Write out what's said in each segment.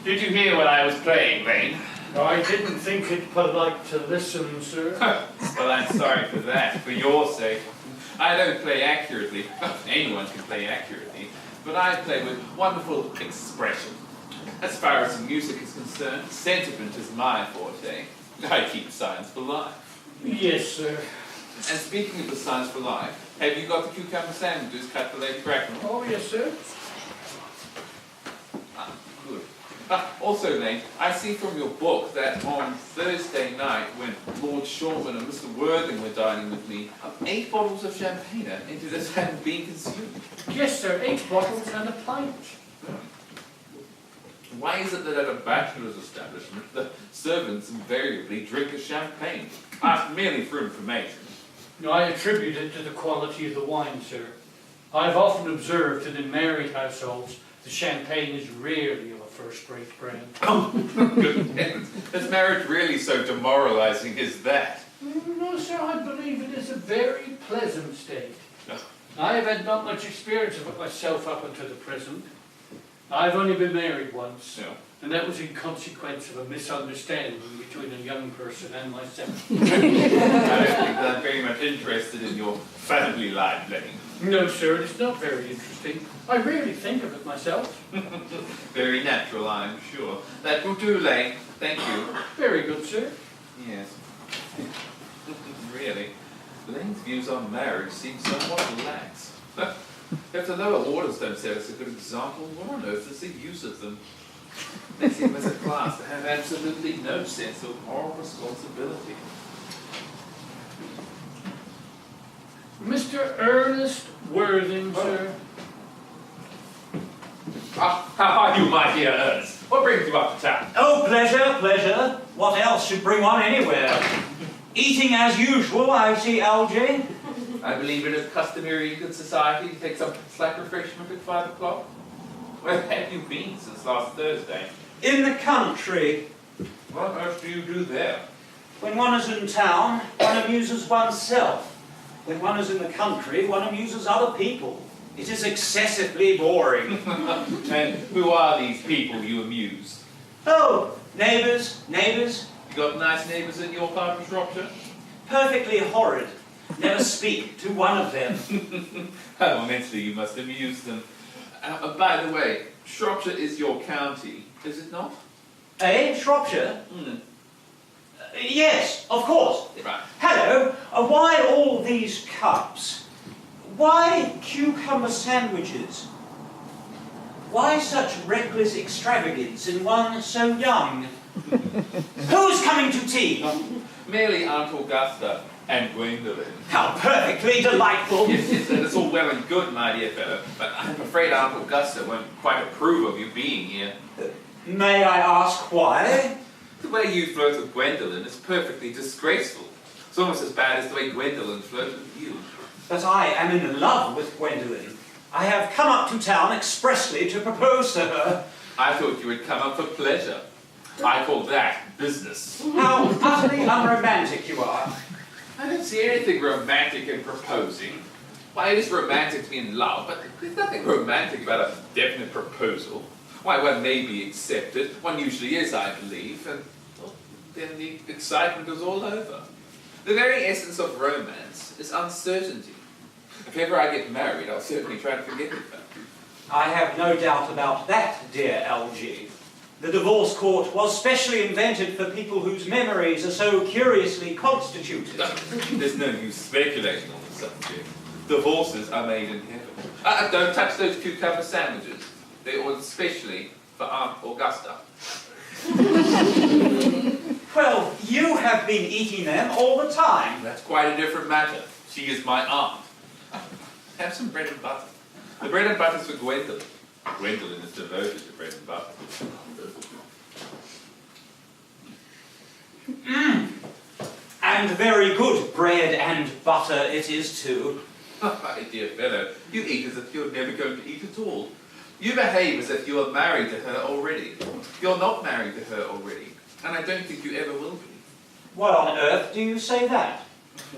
Did you hear what I was playing, Lane? I didn't think it polite to listen, sir. Well, I'm sorry for that, for your sake. I don't play accurately. Anyone can play accurately, but I play with wonderful expression. As far as the music is concerned, sentiment is my forte. I keep signs for life. Yes, sir. And speaking of the signs for life, have you got the cucumber sandwiches cut for Lady Bracknell? Oh, yes, sir. Good. Also, Lane, I see from your book that on Thursday night, when Lord Shorman and Mr. Worthing were dining with me, 8 bottles of champagne into this hadn't been consumed. Yes, sir. 8 bottles and a pint. Why is it that at a bachelor's establishment, the servants invariably drink a champagne? Asked merely for information. I attribute it to the quality of the wine, sir. I've often observed that in married households, the champagne is rarely of a first-rate brand. Oh, good heavens. Is marriage really so demoralizing as that? No, sir, I believe it is a very pleasant state. I have had not much experience of it myself up until the present. I've only been married once, and that was in consequence of a misunderstanding between a young person and myself. I don't think that I'm very much interested in your family life, Lane. No, sir, it's not very interesting. I rarely think of it myself. Very natural, I'm sure. That will do, Lane. Thank you. Very good, sir. Yes. Really, Lane's views on marriage seem somewhat lax. If the lower orders don't set us a good example, what on earth is the use of them? They seem as a class to have absolutely no sense of moral responsibility. Mr. Ernest Worthing, sir. How are you, my dear Ernest? What brings you up to town? Oh, pleasure, pleasure. What else should bring one anywhere? Eating as usual, I see, Algy. I believe it is customary in good society to take some slack refreshment at 5 o'clock. Where have you been since last Thursday? In the country. What on earth do you do there? When one is in town, one amuses oneself. When one is in the country, one amuses other people. It is excessively boring. And who are these people you amuse? Oh, neighbours. You got nice neighbours in your part of Shropshire? Perfectly horrid. Never speak to one of them. How immensely you must amuse them. By the way, Shropshire is your county, is it not? Eh, Shropshire? Yes, of course. Right. Hello, why all these cups? Why cucumber sandwiches? Why such reckless extravagance in one so young? Who's coming to tea? Merely Aunt Augusta and Gwendolen. How perfectly delightful! Yes, that's all well and good, my dear fellow, but I'm afraid Aunt Augusta won't quite approve of you being here. May I ask why? The way you flirt with Gwendolen is perfectly disgraceful. It's almost as bad as the way Gwendolen flirted with you. But I am in love with Gwendolen. I have come up to town expressly to propose to her. I thought you had come up for pleasure. I call that business. How utterly unromantic you are. I don't see anything romantic in proposing. Why, it is romantic to be in love, but there's nothing romantic about a definite proposal. Why, one may be accepted. One usually is, I believe, and well, then the excitement is all over. The very essence of romance is uncertainty. If ever I get married, I'll certainly try to forget it. I have no doubt about that, dear Algy. The divorce court was specially invented for people whose memories are so curiously constituted. There's no use speculating on the subject. Divorces are made in heaven. Don't touch those cucumber sandwiches. They're ordered specially for Aunt Augusta. Well, you have been eating them all the time. That's quite a different matter. She is my aunt. Have some bread and butter. The bread and butter is for Gwendolen. Gwendolen is devoted to bread and butter. And very good bread and butter it is too. My dear fellow, you eat as if you're never going to eat at all. You behave as if you are married to her already. You're not married to her already, and I don't think you ever will be. What on earth do you say that?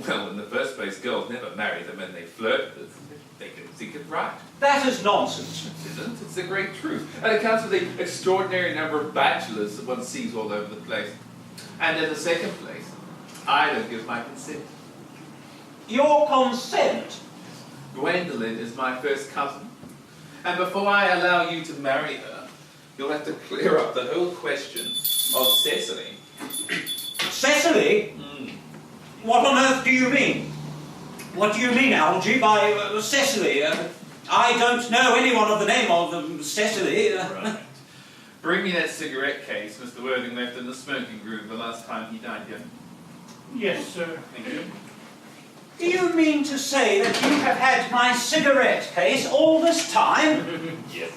Well, in the first place, girls never marry the men they flirt with. They can think it right. That is nonsense. It isn't. It's the great truth. And it accounts for the extraordinary number of bachelors that one sees all over the place. And in the second place, I don't give my consent. Your consent? Gwendolen is my first cousin. And before I allow you to marry her, you'll have to clear up the whole question of Cecily. Cecily? What on earth do you mean? What do you mean, Algy, by Cecily? I don't know anyone of the name of Cecily. Right. Bring me that cigarette case Mr. Worthing left in the smoking room the last time he dined here. Yes, sir. Thank you. Do you mean to say that you have had my cigarette case all this time? Yes.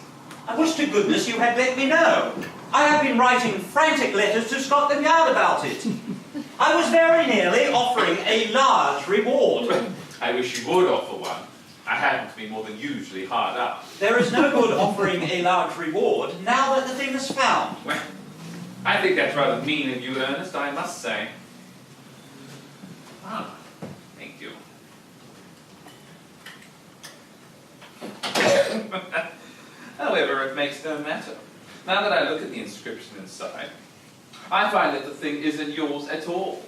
I wish to goodness you had let me know. I have been writing frantic letters to Scotland Yard about it. I was very nearly offering a large reward. I wish you would offer one. I happen to be more than usually hard up. There is no good offering a large reward now that the thing is found. Well, I think that's rather mean of you, Ernest, I must say. Ah, thank you. However, it makes no matter. Now that I look at the inscription inside, I find that the thing isn't yours at all.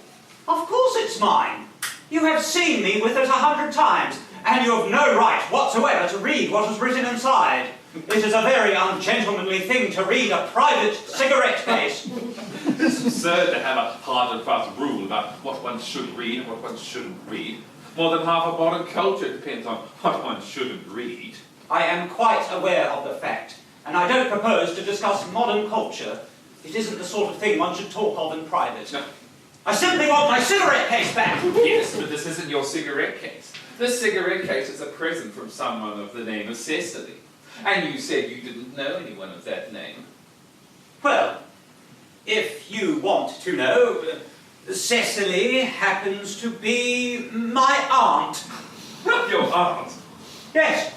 Of course it's mine. You have seen me with it 100 times, and you have no right whatsoever to read what is written inside. It is a very ungentlemanly thing to read a private cigarette case. It's absurd to have a hard and fast rule about what one should read and what one shouldn't read. More than half of modern culture depends on what one shouldn't read. I am quite aware of the fact, and I don't propose to discuss modern culture. It isn't the sort of thing one should talk of in private. No. I simply want my cigarette case back! Yes, but this isn't your cigarette case. This cigarette case is a present from someone of the name of Cecily. And you said you didn't know anyone of that name. Well, if you want to know, Cecily happens to be my aunt. Your aunt? Yes.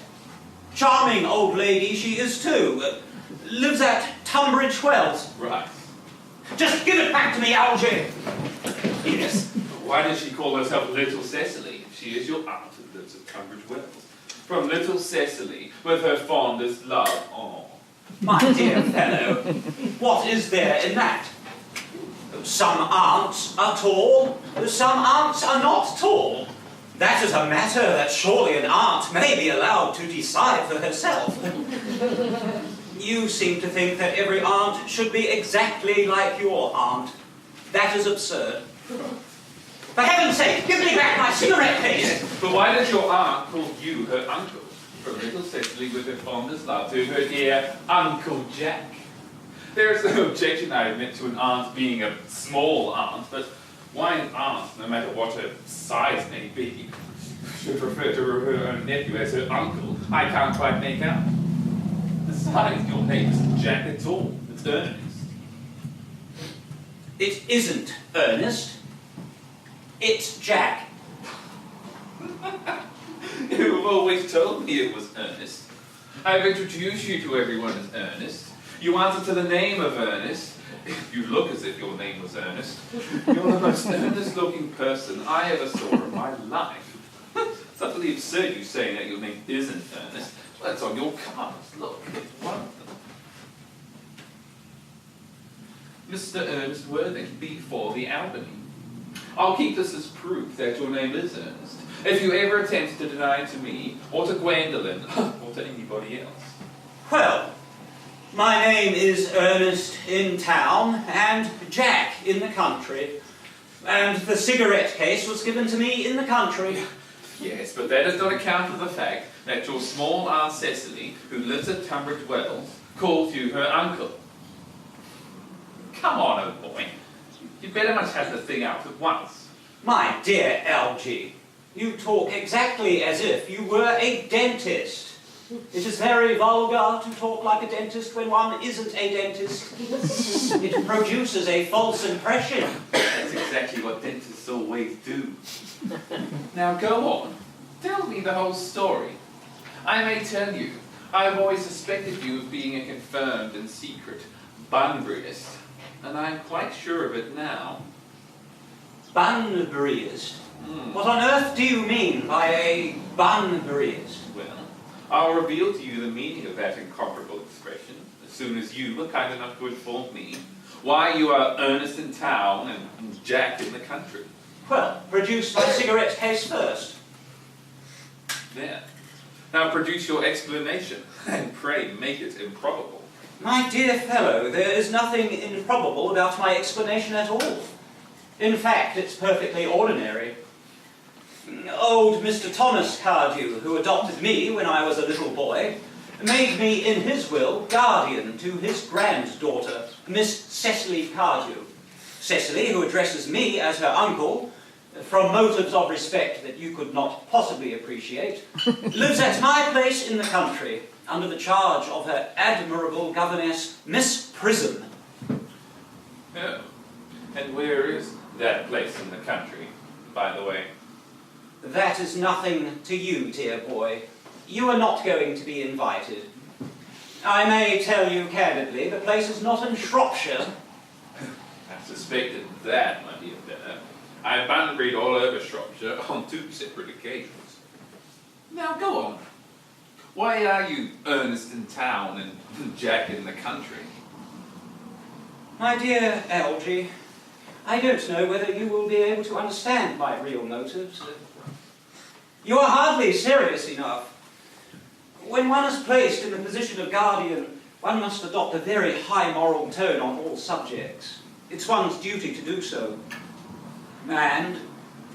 Charming old lady she is too. Lives at Tunbridge Wells. Right. Just give it back to me, Algy! Yes. Why does she call herself Little Cecily if she is your aunt who lives at Tunbridge Wells? From Little Cecily, with her fondest love. Oh. My dear fellow, what is there in that? Some aunts are tall, some aunts are not tall. That is a matter that surely an aunt may be allowed to decide for herself. You seem to think that every aunt should be exactly like your aunt. That is absurd. For heaven's sake, give me back my cigarette case! Yes, but why does your aunt call you her uncle? From Little Cecily with her fondest love to her dear Uncle Jack. There is no objection, I admit, to an aunt being a small aunt, but why an aunt, no matter what her size may be, should refer to her own nephew as her uncle, I can't quite make out. Besides, your name isn't Jack at all. It's Ernest. It isn't Ernest. It's Jack. You've always told me it was Ernest. I've introduced you to everyone as Ernest. You answer to the name of Ernest. You look as if your name was Ernest. You're the most earnest-looking person I ever saw in my life. It's utterly absurd you saying that your name isn't Ernest. Well, it's on your cards. Look, it's one of them. Mr. Ernest Worthing, before the Albany. I'll keep this as proof that your name is Ernest. If you ever attempt to deny it to me, or to Gwendolen, or to anybody else. Well, my name is Ernest in town, and Jack in the country. And the cigarette case was given to me in the country. Yes, but that does not account for the fact that your small Aunt Cecily, who lives at Tunbridge Wells, calls you her uncle. Come on, old boy. You better much have the thing out at once. My dear Algy, you talk exactly as if you were a dentist. It is very vulgar to talk like a dentist when one isn't a dentist. It produces a false impression. That's exactly what dentists always do. Now go on. Tell me the whole story. I may tell you, I've always suspected you of being a confirmed and secret Bunburyist, and I'm quite sure of it now. Bunburyist? What on earth do you mean by a Bunburyist? Well, I'll reveal to you the meaning of that incomparable expression as soon as you were kind enough to inform me why you are Ernest in town and Jack in the country. Well, produce my cigarette case first. There. Now produce your explanation, and pray make it improbable. My dear fellow, there is nothing improbable about my explanation at all. In fact, it's perfectly ordinary. Old Mr. Thomas Cardew, who adopted me when I was a little boy, made me, in his will, guardian to his granddaughter, Miss Cecily Cardew. Cecily, who addresses me as her uncle, from motives of respect that you could not possibly appreciate, lives at my place in the country, under the charge of her admirable governess, Miss Prism. Oh, and where is that place in the country, by the way? That is nothing to you, dear boy. You are not going to be invited. I may tell you candidly, the place is not in Shropshire. I suspected that, my dear fellow. I've Bunburyed all over Shropshire on 2 separate occasions. Now go on. Why are you Ernest in town and Jack in the country? My dear Algie, I don't know whether you will be able to understand my real motives. You are hardly serious enough. When one is placed in the position of guardian, one must adopt a very high moral tone on all subjects. It's one's duty to do so. And,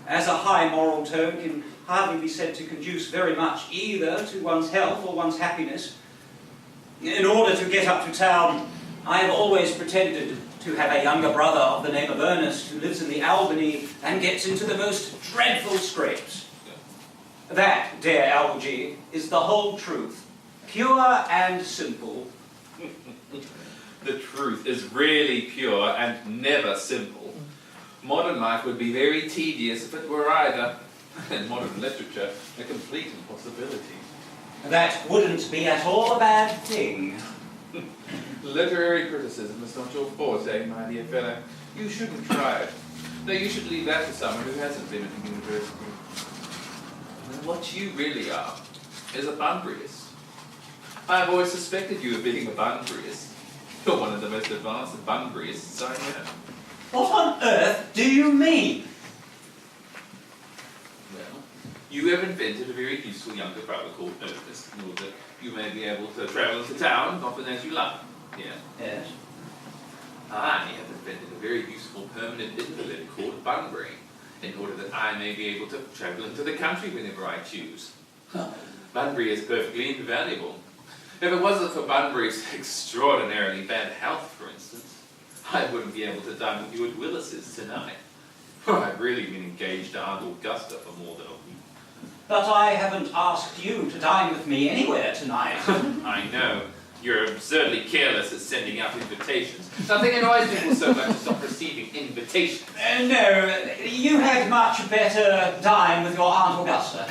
as a high moral tone can hardly be said to conduce very much either to one's health or one's happiness, in order to get up to town, I have always pretended to have a younger brother of the name of Ernest who lives in the Albany and gets into the most dreadful scrapes. That, dear Algie, is the whole truth, pure and simple. The truth is really pure and never simple. Modern life would be very tedious if it were either, and modern literature, a complete impossibility. That wouldn't be at all a bad thing. Literary criticism is not your forte, my dear fellow. You shouldn't try it. No, you should leave that to someone who hasn't been at the university. And what you really are is a Bunburyist. I've always suspected you of being a Bunburyist. You're one of the most advanced Bunburyists I know. What on earth do you mean? Well, you have invented a very useful younger brother called Ernest, in order that you may be able to travel into town often as you like. Yeah? Yes. I have invented a very useful permanent invalid called Bunburying, in order that I may be able to travel into the country whenever I choose. Bunbury is perfectly invaluable. If it wasn't for Bunbury's extraordinarily bad health, for instance, I wouldn't be able to dine with you at Willis's tonight. For I've really been engaged to Aunt Augusta for more than a week. But I haven't asked you to dine with me anywhere tonight. I know. You're absurdly careless at sending out invitations. Nothing annoys people so much as not receiving invitations. No, you had much better dine with your Aunt Augusta.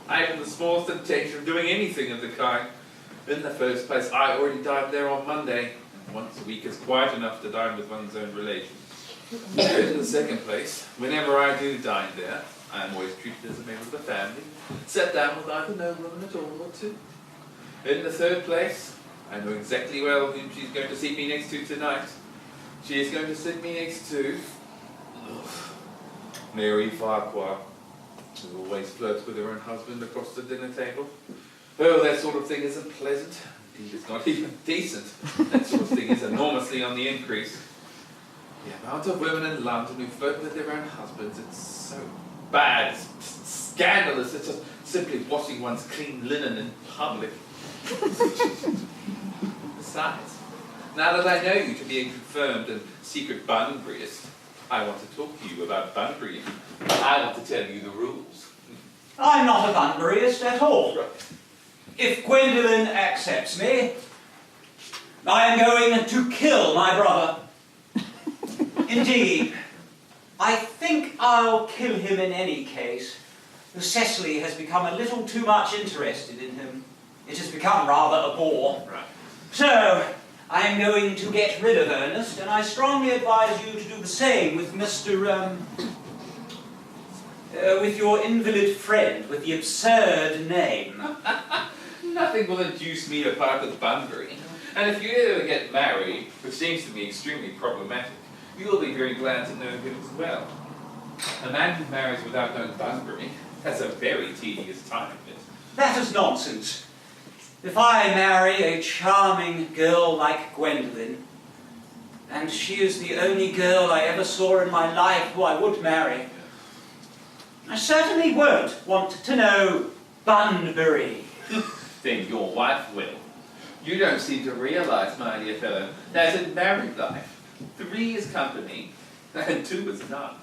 I haven't the smallest intention of doing anything of the kind. In the first place, I already dined there on Monday, and once a week is quite enough to dine with one's own relations. In the second place, whenever I do dine there, I am always treated as a member of the family, sat down with either no woman at all or two. In the third place, I know exactly well whom she's going to seat me next to tonight. She is going to sit me next to Mary Farquhar, who always flirts with her own husband across the dinner table. Oh, that sort of thing isn't pleasant. Indeed, it's not even decent. That sort of thing is enormously on the increase. The amount of women in London who flirt with their own husbands, it's so bad, it's scandalous. It's just simply washing one's clean linen in public. Besides, now that I know you to be a confirmed and secret Bunburyist, I want to talk to you about Bunburying. I want to tell you the rules. I'm not a Bunburyist at all. If Gwendolen accepts me, I am going to kill my brother. Indeed, I think I'll kill him in any case. Cecily has become a little too much interested in him. It has become rather a bore. Right. So, I'm going to get rid of Ernest, and I strongly advise you to do the same with Mr. With your invalid friend with the absurd name. Nothing will induce me to part with Bunbury. And if you ever get married, which seems to me extremely problematic, you'll be very glad to know him as well. A man who marries without knowing Bunbury has a very tedious time of it. That is nonsense. If I marry a charming girl like Gwendolen, and she is the only girl I ever saw in my life who I would marry, I certainly won't want to know Bunbury. Then your wife will. You don't seem to realize, my dear fellow, that in married life, 3 is company, and 2 is none.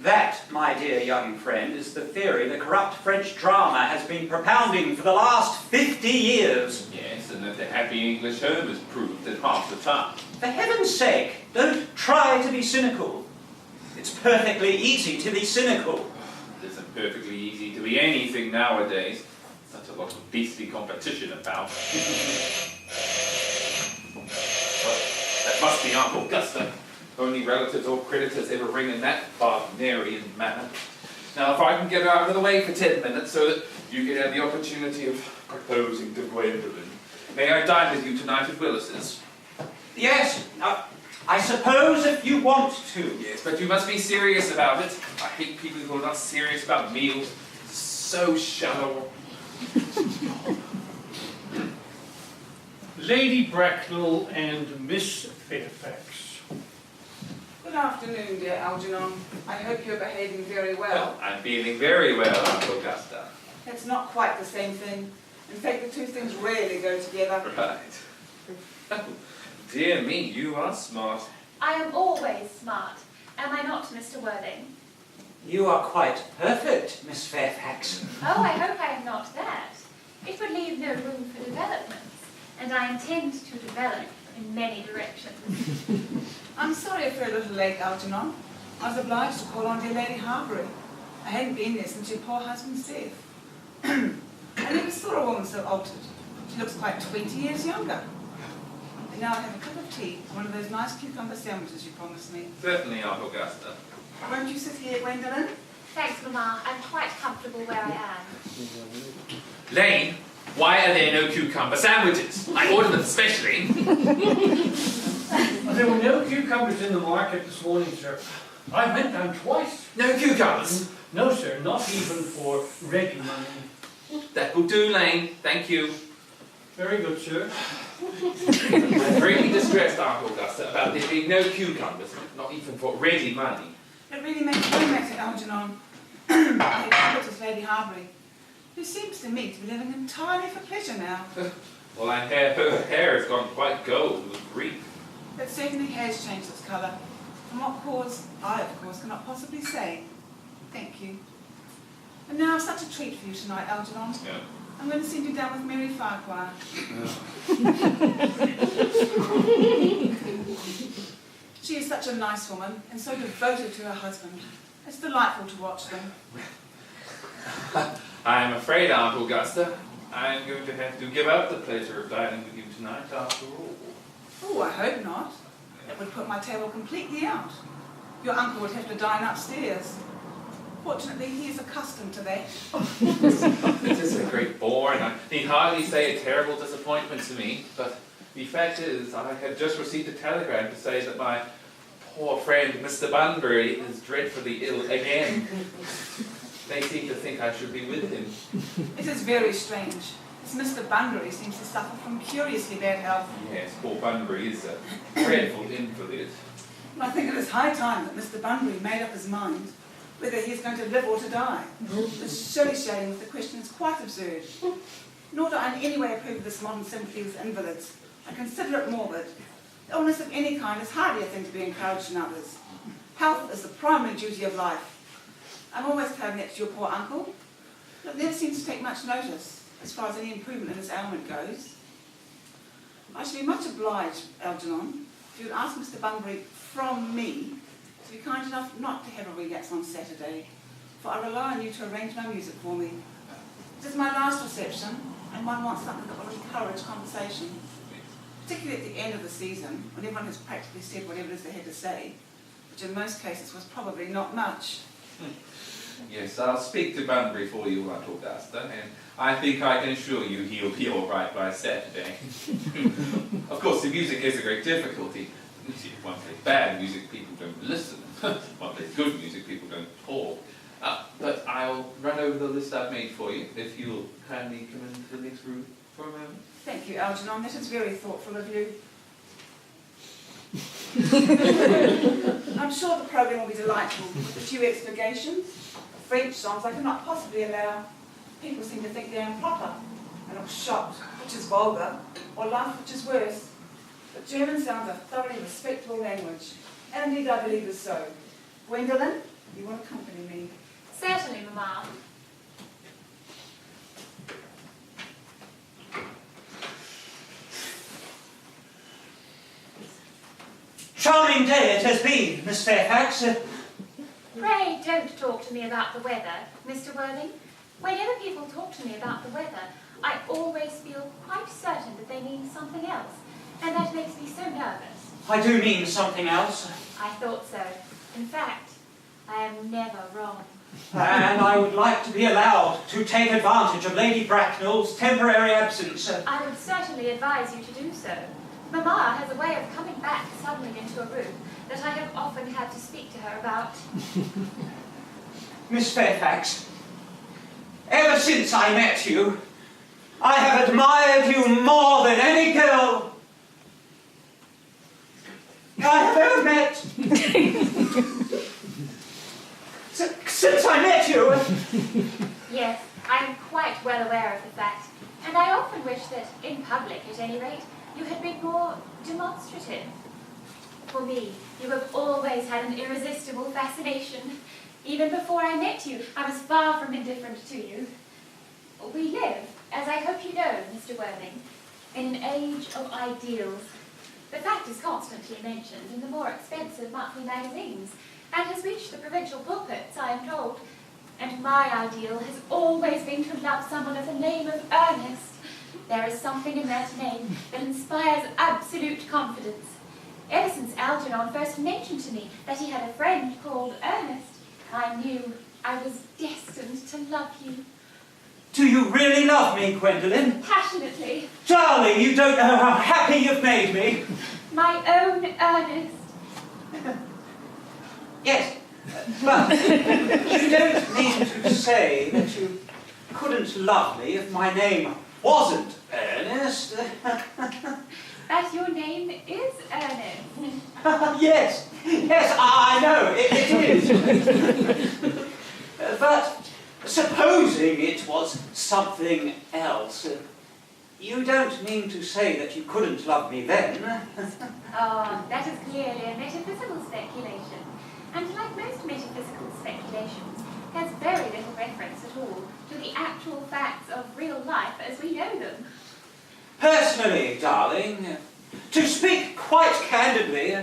That, my dear young friend, is the theory the corrupt French drama has been propounding for the last 50 years. Yes, and that the happy English home is proved at half the time. For heaven's sake, don't try to be cynical. It's perfectly easy to be cynical. It isn't perfectly easy to be anything nowadays. Such a lot of beastly competition about. Well, that must be Aunt Augusta. Only relatives or creditors ever ring in that Wagnerian manner. Now, if I can get her out of the way for 10 minutes so that you can have the opportunity of proposing to Gwendolen. May I dine with you tonight at Willis's? Yes, I suppose if you want to. Yes, but you must be serious about it. I hate people who are not serious about meals. So shallow. Lady Bracknell and Miss Fairfax. Good afternoon, dear Algernon. I hope you're behaving very well. I'm feeling very well, Aunt Augusta. It's not quite the same thing. In fact, the 2 things rarely go together. Right. Oh, dear me, you are smart. I am always smart. Am I not, Mr. Worthing? You are quite perfect, Miss Fairfax. Oh, I hope I am not that. It would leave no room for developments, and I intend to develop in many directions. I'm sorry if you're a little late, Algernon. I was obliged to call on dear Lady Harbury. I hadn't been there since your poor husband's death. I never saw a woman so altered. She looks quite 20 years younger. And now I have a cup of tea and one of those nice cucumber sandwiches you promised me. Certainly, Aunt Augusta. Won't you sit here, Gwendolen? Thanks, Mamma. I'm quite comfortable where I am. Lane, why are there no cucumber sandwiches? I ordered them specially. There were no cucumbers in the market this morning, sir. I went down twice. No cucumbers? No, sir, not even for ready money. That will do, Lane. Thank you. Very good, sir. I'm really distressed, Aunt Augusta, about there being no cucumbers, not even for ready money. It really makes no matter, Algernon. I looked at Lady Harbury, who seems to me to be living entirely for pleasure now. Well, her hair has gone quite gold with grief. It certainly has changed its colour. From what cause, I, of course, cannot possibly say. Thank you. And now, such a treat for you tonight, Algernon. Yeah. I'm going to send you down with Mary Farquhar. She is such a nice woman, and so devoted to her husband. It's delightful to watch them. I am afraid, Aunt Augusta, I am going to have to give up the pleasure of dining with you tonight after all. Oh, I hope not. It would put my table completely out. Your uncle would have to dine upstairs. Fortunately, he is accustomed to that. It is a great bore, and I need hardly say a terrible disappointment to me, but the fact is, I had just received a telegram to say that my poor friend, Mr. Bunbury, is dreadfully ill again. They seem to think I should be with him. It is very strange. This Mr. Bunbury seems to suffer from curiously bad health. Yes, poor Bunbury is a dreadful invalid. And I think it is high time that Mr. Bunbury made up his mind whether he is going to live or to die. It's shilly-shallying with the question is quite absurd. Nor do I in any way approve of this modern sympathy with invalids. I consider it morbid. Illness of any kind is hardly a thing to be encouraged in others. Health is the primary duty of life. I'm always glad next to your poor uncle, but never seems to take much notice as far as any improvement in his ailment goes. I should be much obliged, Algernon, if you would ask Mr. Bunbury from me to be kind enough not to have a relapse on Saturday, for I rely on you to arrange my music for me. It is my last reception, and one wants something that will encourage conversation, particularly at the end of the season, when everyone has practically said whatever it is they had to say, which in most cases was probably not much. Yes, I'll speak to Bunbury for you, Aunt Augusta, and I think I can assure you he'll be all right by Saturday. Of course, the music is a great difficulty. You see, if one plays bad music, people don't listen. One plays good music, people don't talk. But I'll run over the list I've made for you, if you'll kindly come into the next room for a moment. Thank you, Algernon. That is very thoughtful of you. I'm sure the programme will be delightful with a few expurgations. French songs I cannot possibly allow. People seem to think they're improper and look shocked, which is vulgar, or laugh, which is worse. But German sounds a thoroughly respectable language, and indeed I believe is so. Gwendolen, you will accompany me. Certainly, Mamma. Charming day it has been, Miss Fairfax. Pray don't talk to me about the weather, Mr. Worthing. Whenever people talk to me about the weather, I always feel quite certain that they mean something else, and that makes me so nervous. I do mean something else. I thought so. In fact, I am never wrong. And I would like to be allowed to take advantage of Lady Bracknell's temporary absence. I would certainly advise you to do so. Mamma has a way of coming back suddenly into a room that I have often had to speak to her about. Miss Fairfax, ever since I met you, I have admired you more than any girl I have ever met. Since I met you. Yes, I am quite well aware of the fact, and I often wish that, in public at any rate, you had been more demonstrative. For me, you have always had an irresistible fascination. Even before I met you, I was far from indifferent to you. We live, as I hope you know, Mr. Worthing, in an age of ideals. The fact is constantly mentioned in the more expensive monthly magazines, and has reached the provincial pulpits, I am told. And my ideal has always been to love someone of the name of Ernest. There is something in that name that inspires absolute confidence. Ever since Algernon first mentioned to me that he had a friend called Ernest, I knew I was destined to love you. Do you really love me, Gwendolen? Passionately. Darling, you don't know how happy you've made me. My own Ernest. Yes, but you don't mean to say that you couldn't love me if my name wasn't Ernest. That your name is Ernest. Yes, I know, it is. But supposing it was something else, you don't mean to say that you couldn't love me then? Oh, that is clearly a metaphysical speculation. And like most metaphysical speculations, has very little reference at all to the actual facts of real life as we know them. Personally, darling, to speak quite candidly,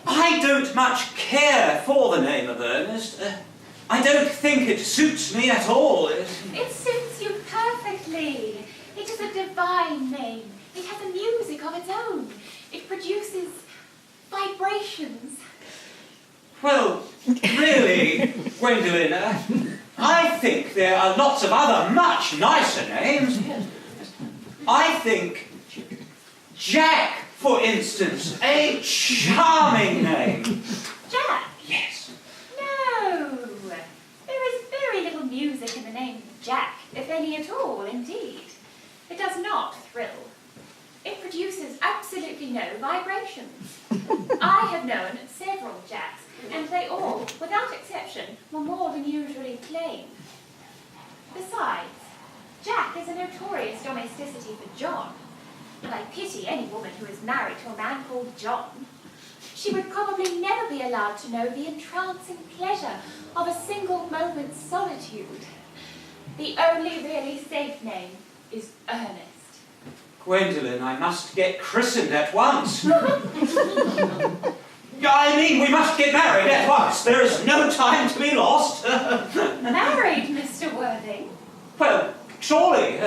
I don't much care for the name of Ernest. I don't think it suits me at all. It suits you perfectly. It is a divine name. It has a music of its own. It produces vibrations. Well, really, Gwendolen, I think there are lots of other much nicer names. I think Jack, for instance, a charming name. Jack? Yes. No. There is very little music in the name Jack, if any at all, indeed. It does not thrill. It produces absolutely no vibrations. I have known several Jacks, and they all, without exception, were more than usually plain. Besides, Jack is a notorious domesticity for John, and I pity any woman who is married to a man called John. She would probably never be allowed to know the entrancing pleasure of a single moment's solitude. The only really safe name is Ernest. Gwendolen, I must get christened at once. I mean, we must get married at once. There is no time to be lost. Married, Mr. Worthing? Well, surely.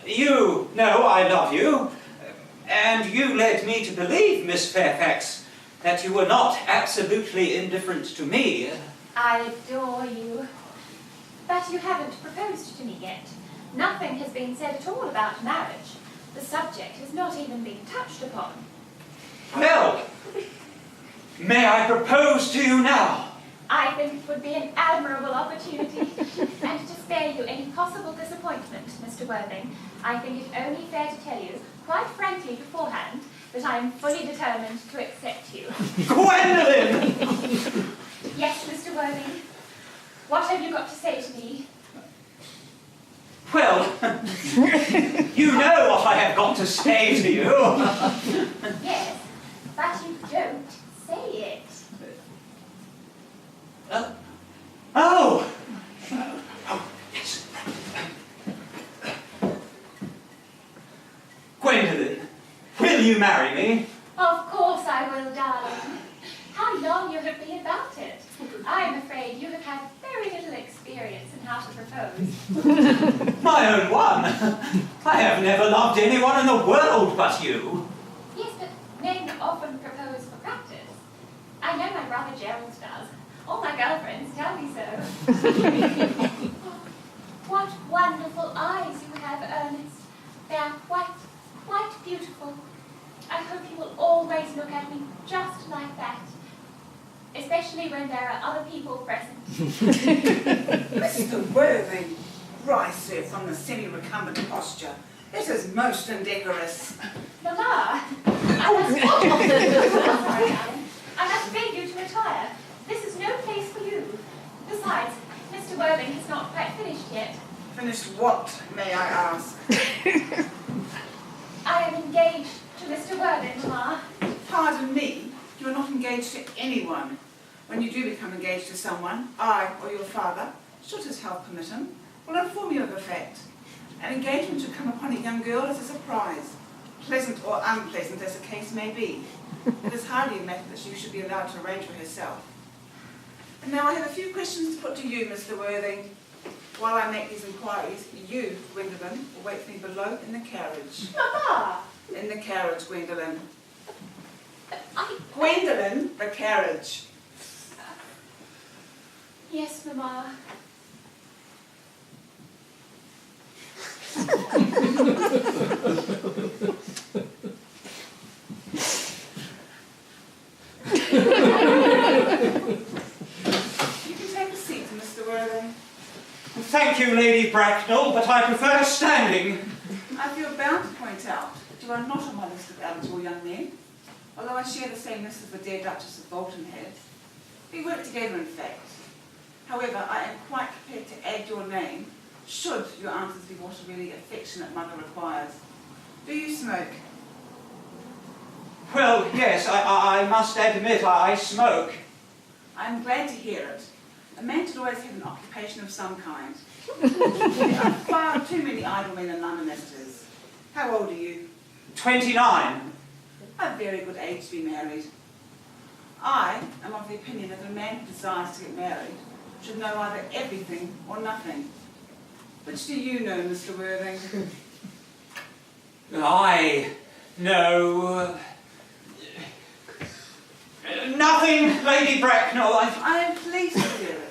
You know I love you. And you led me to believe, Miss Fairfax, that you were not absolutely indifferent to me. I adore you. But you haven't proposed to me yet. Nothing has been said at all about marriage. The subject has not even been touched upon. Well, may I propose to you now? I think it would be an admirable opportunity. And to spare you any possible disappointment, Mr. Worthing, I think it only fair to tell you, quite frankly beforehand, that I am fully determined to accept you. Gwendolen! Yes, Mr. Worthing. What have you got to say to me? Well, you know what I have got to say to you. Yes, but you don't say it. Oh, yes. Gwendolen, will you marry me? Of course I will, darling. How long you have been about it. I'm afraid you have had very little experience in how to propose. My own one. I have never loved anyone in the world but you. Yes, but men often propose for practice. I know my brother Gerald does. All my girlfriends tell me so. What wonderful eyes you have, Ernest. They are quite beautiful. I hope you will always look at me just like that. Especially when there are other people present. Mr. Worthing, rise, sir, from the semi-recumbent posture. This is most indecorous. Mamma, I must sorry, Alan. I must beg you to retire. This is no place for you. Besides, Mr. Worthing has not quite finished yet. Finished what, may I ask? I am engaged to Mr. Worthing, Mamma. Pardon me, you are not engaged to anyone. When you do become engaged to someone, I or your father, should his health permit him, will inform you of the fact. An engagement should come upon a young girl as a surprise, pleasant or unpleasant as the case may be. It is hardly a matter that she should be allowed to arrange for herself. And now I have a few questions to put to you, Mr. Worthing. While I make these inquiries, you, Gwendolen, will wait for me below in the carriage. Mamma! In the carriage, Gwendolen. Gwendolen! Gwendolen, the carriage. Yes, Mamma. You can take a seat, Mr. Worthing. Thank you, Lady Bracknell, but I prefer standing. I feel bound to point out that you are not on my list of eligible young men, although I share the same list as the dear Duchess of Bolton had. We work together, in fact. However, I am quite prepared to add your name, should your answers be what a really affectionate mother requires. Do you smoke? Well, yes, I must admit I smoke. I am glad to hear it. A man should always have an occupation of some kind. There are far too many idle men in London as it is. How old are you? 29. A very good age to be married. I am of the opinion that a man who desires to get married should know either everything or nothing. Which do you know, Mr. Worthing? I know nothing, Lady Bracknell. I am pleased to hear it.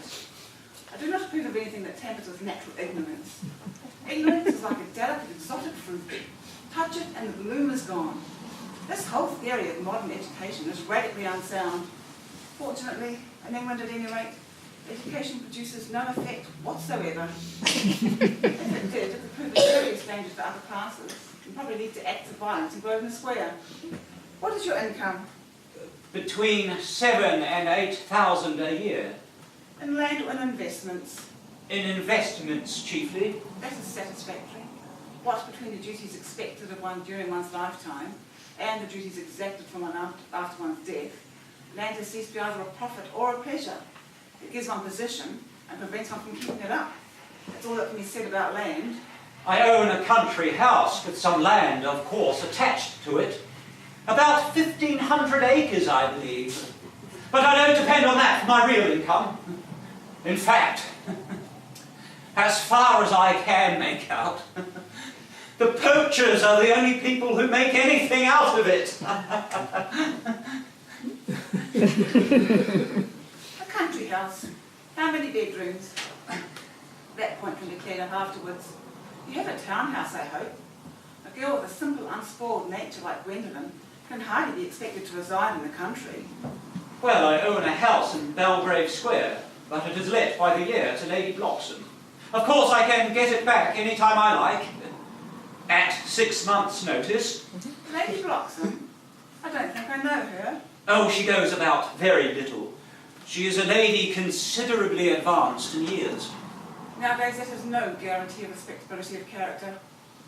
I do not approve of anything that tampers with natural ignorance. Ignorance is like a delicate exotic fruit. Touch it and the bloom is gone. This whole theory of modern education is radically unsound. Fortunately, in England at any rate, education produces no effect whatsoever. If it did, it would prove a serious danger to other classes and probably lead to acts of violence in Grosvenor Square. What is your income? Between 7,000 and 8,000 a year. In land or in investments? In investments, chiefly. That is satisfactory. What between the duties expected of one during one's lifetime and the duties exacted from one after one's death, land has ceased to be either a profit or a pleasure. It gives one position and prevents one from keeping it up. That's all that can be said about land. I own a country house with some land, of course, attached to it. About 1,500 acres, I believe. But I don't depend on that for my real income. In fact, as far as I can make out, the poachers are the only people who make anything out of it. A country house. How many bedrooms? That point can be cleared up afterwards. You have a townhouse, I hope. A girl with a simple, unspoiled nature like Gwendolen can hardly be expected to reside in the country. Well, I own a house in Belgrave Square, but it is let by the year to Lady Bloxham. Of course, I can get it back any time I like, at 6 months' notice. Lady Bloxham? I don't think I know her. Oh, she goes about very little. She is a lady considerably advanced in years. Nowadays, that is no guarantee of respectability of character.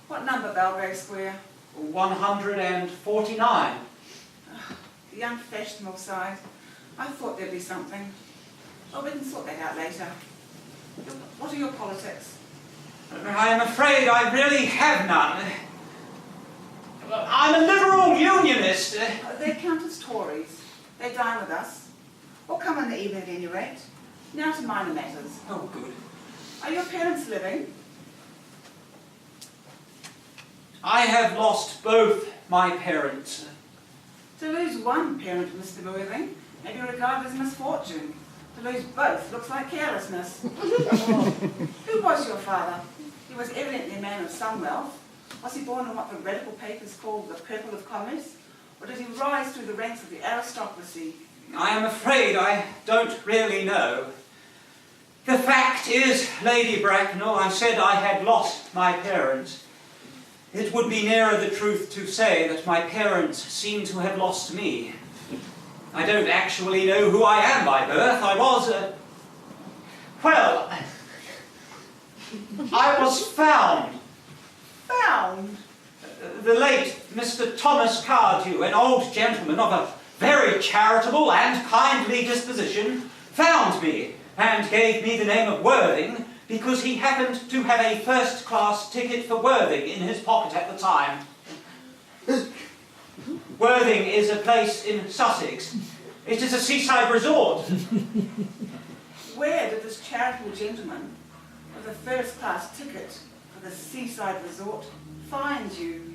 What number, Belgrave Square? 149. The unfashionable side. I thought there'd be something. Oh, we can sort that out later. What are your politics? I am afraid I really have none. I'm a liberal unionist. They count as Tories. They dine with us. Or come in the evening at any rate. Now to minor matters. Oh, good. Are your parents living? I have lost both my parents. To lose one parent, Mr. Worthing, may be regarded as misfortune. To lose both looks like carelessness. Who was your father? He was evidently a man of some wealth. Was he born in what the radical papers call the purple of commerce? Or did he rise through the ranks of the aristocracy? I am afraid I don't really know. The fact is, Lady Bracknell, I said I had lost my parents. It would be nearer the truth to say that my parents seem to have lost me. I don't actually know who I am by birth. I was I was found. Found? The late Mr. Thomas Cardew, an old gentleman of a very charitable and kindly disposition, found me and gave me the name of Worthing because he happened to have a first-class ticket for Worthing in his pocket at the time. Worthing is a place in Sussex. It is a seaside resort. Where did this charitable gentleman with a first-class ticket for the seaside resort find you?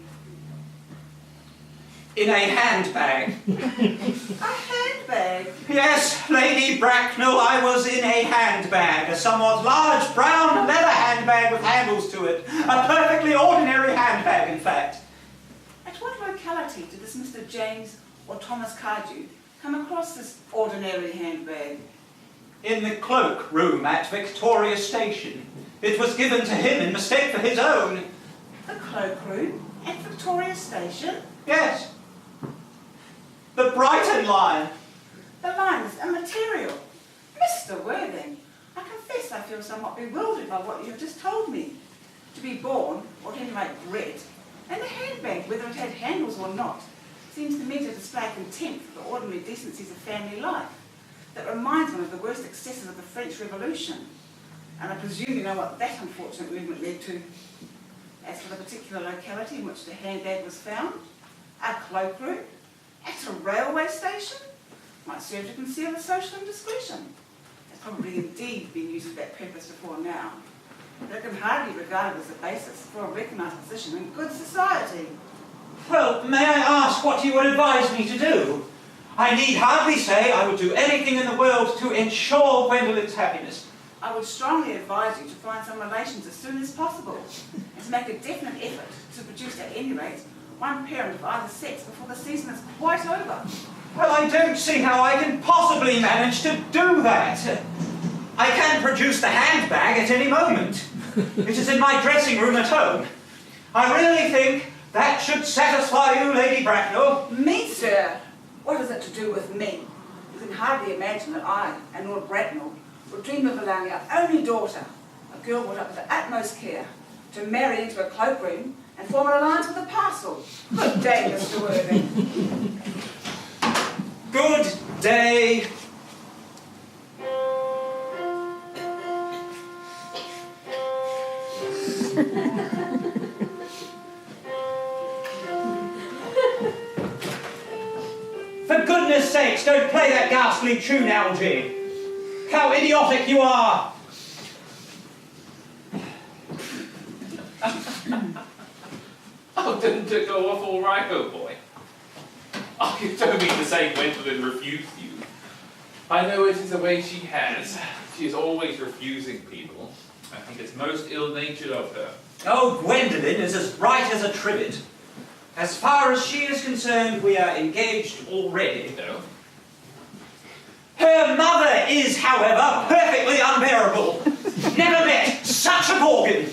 In a handbag. A handbag? Yes, Lady Bracknell, I was in a handbag, a somewhat large brown leather handbag with handles to it. A perfectly ordinary handbag, in fact. At what locality did this Mr. James or Thomas Cardew come across this ordinary handbag? In the cloak room at Victoria Station. It was given to him in mistake for his own. The cloak room at Victoria Station? Yes. The Brighton line. The line is immaterial. Mr. Worthing, I confess I feel somewhat bewildered by what you have just told me. To be born, or at any rate bred, and the handbag, whether it had handles or not, seems to me to display contempt for the ordinary decencies of family life. That reminds one of the worst excesses of the French Revolution. And I presume you know what that unfortunate movement led to. As for the particular locality in which the handbag was found, a cloakroom, at a railway station, might serve to conceal a social indiscretion. It's probably indeed been used for that purpose before now. But it can hardly be regarded as a basis for a recognised position in good society. Well, may I ask what you would advise me to do? I need hardly say I would do anything in the world to ensure Gwendolen's happiness. I would strongly advise you to find some relations as soon as possible, and to make a definite effort to produce at any rate one parent of either sex before the season is quite over. Well, I don't see how I can possibly manage to do that. I can produce the handbag at any moment. It is in my dressing room at home. I really think that should satisfy you, Lady Bracknell. Me, sir? What has it to do with me? You can hardly imagine that I and Lord Bracknell would dream of allowing our only daughter, a girl brought up with the utmost care, to marry into a cloakroom and form an alliance with a parcel. Good day, Mr. Worthing. Good day. For goodness sakes, don't play that ghastly tune, Algy. How idiotic you are! Oh, didn't it go off all right, old boy? Oh, you don't mean to say Gwendolen refused you. I know it is the way she has. She is always refusing people. I think it's most ill-natured of her. Oh, Gwendolen is as right as a trivet. As far as she is concerned, we are engaged already. No? Her mother is, however, perfectly unbearable. Never met such a gorgon.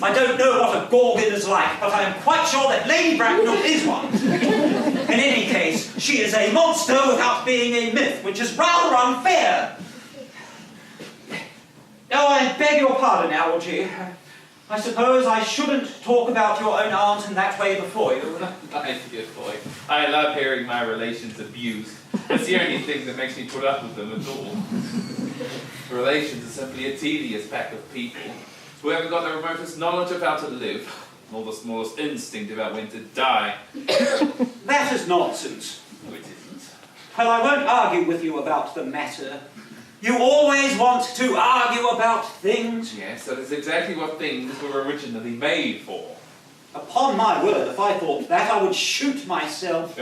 I don't know what a gorgon is like, but I am quite sure that Lady Bracknell is one. In any case, she is a monster without being a myth, which is rather unfair. Oh, I beg your pardon, Algy. I suppose I shouldn't talk about your own aunt in that way before you. Nice good boy. I love hearing my relations abused. It's the only thing that makes me put up with them at all. Relations are simply a tedious pack of people who haven't got the remotest knowledge of how to live, nor the smallest instinct about when to die. That is nonsense. No, it isn't. Well, I won't argue with you about the matter. You always want to argue about things. Yes, that is exactly what things were originally made for. Upon my word, if I thought that, I would shoot myself.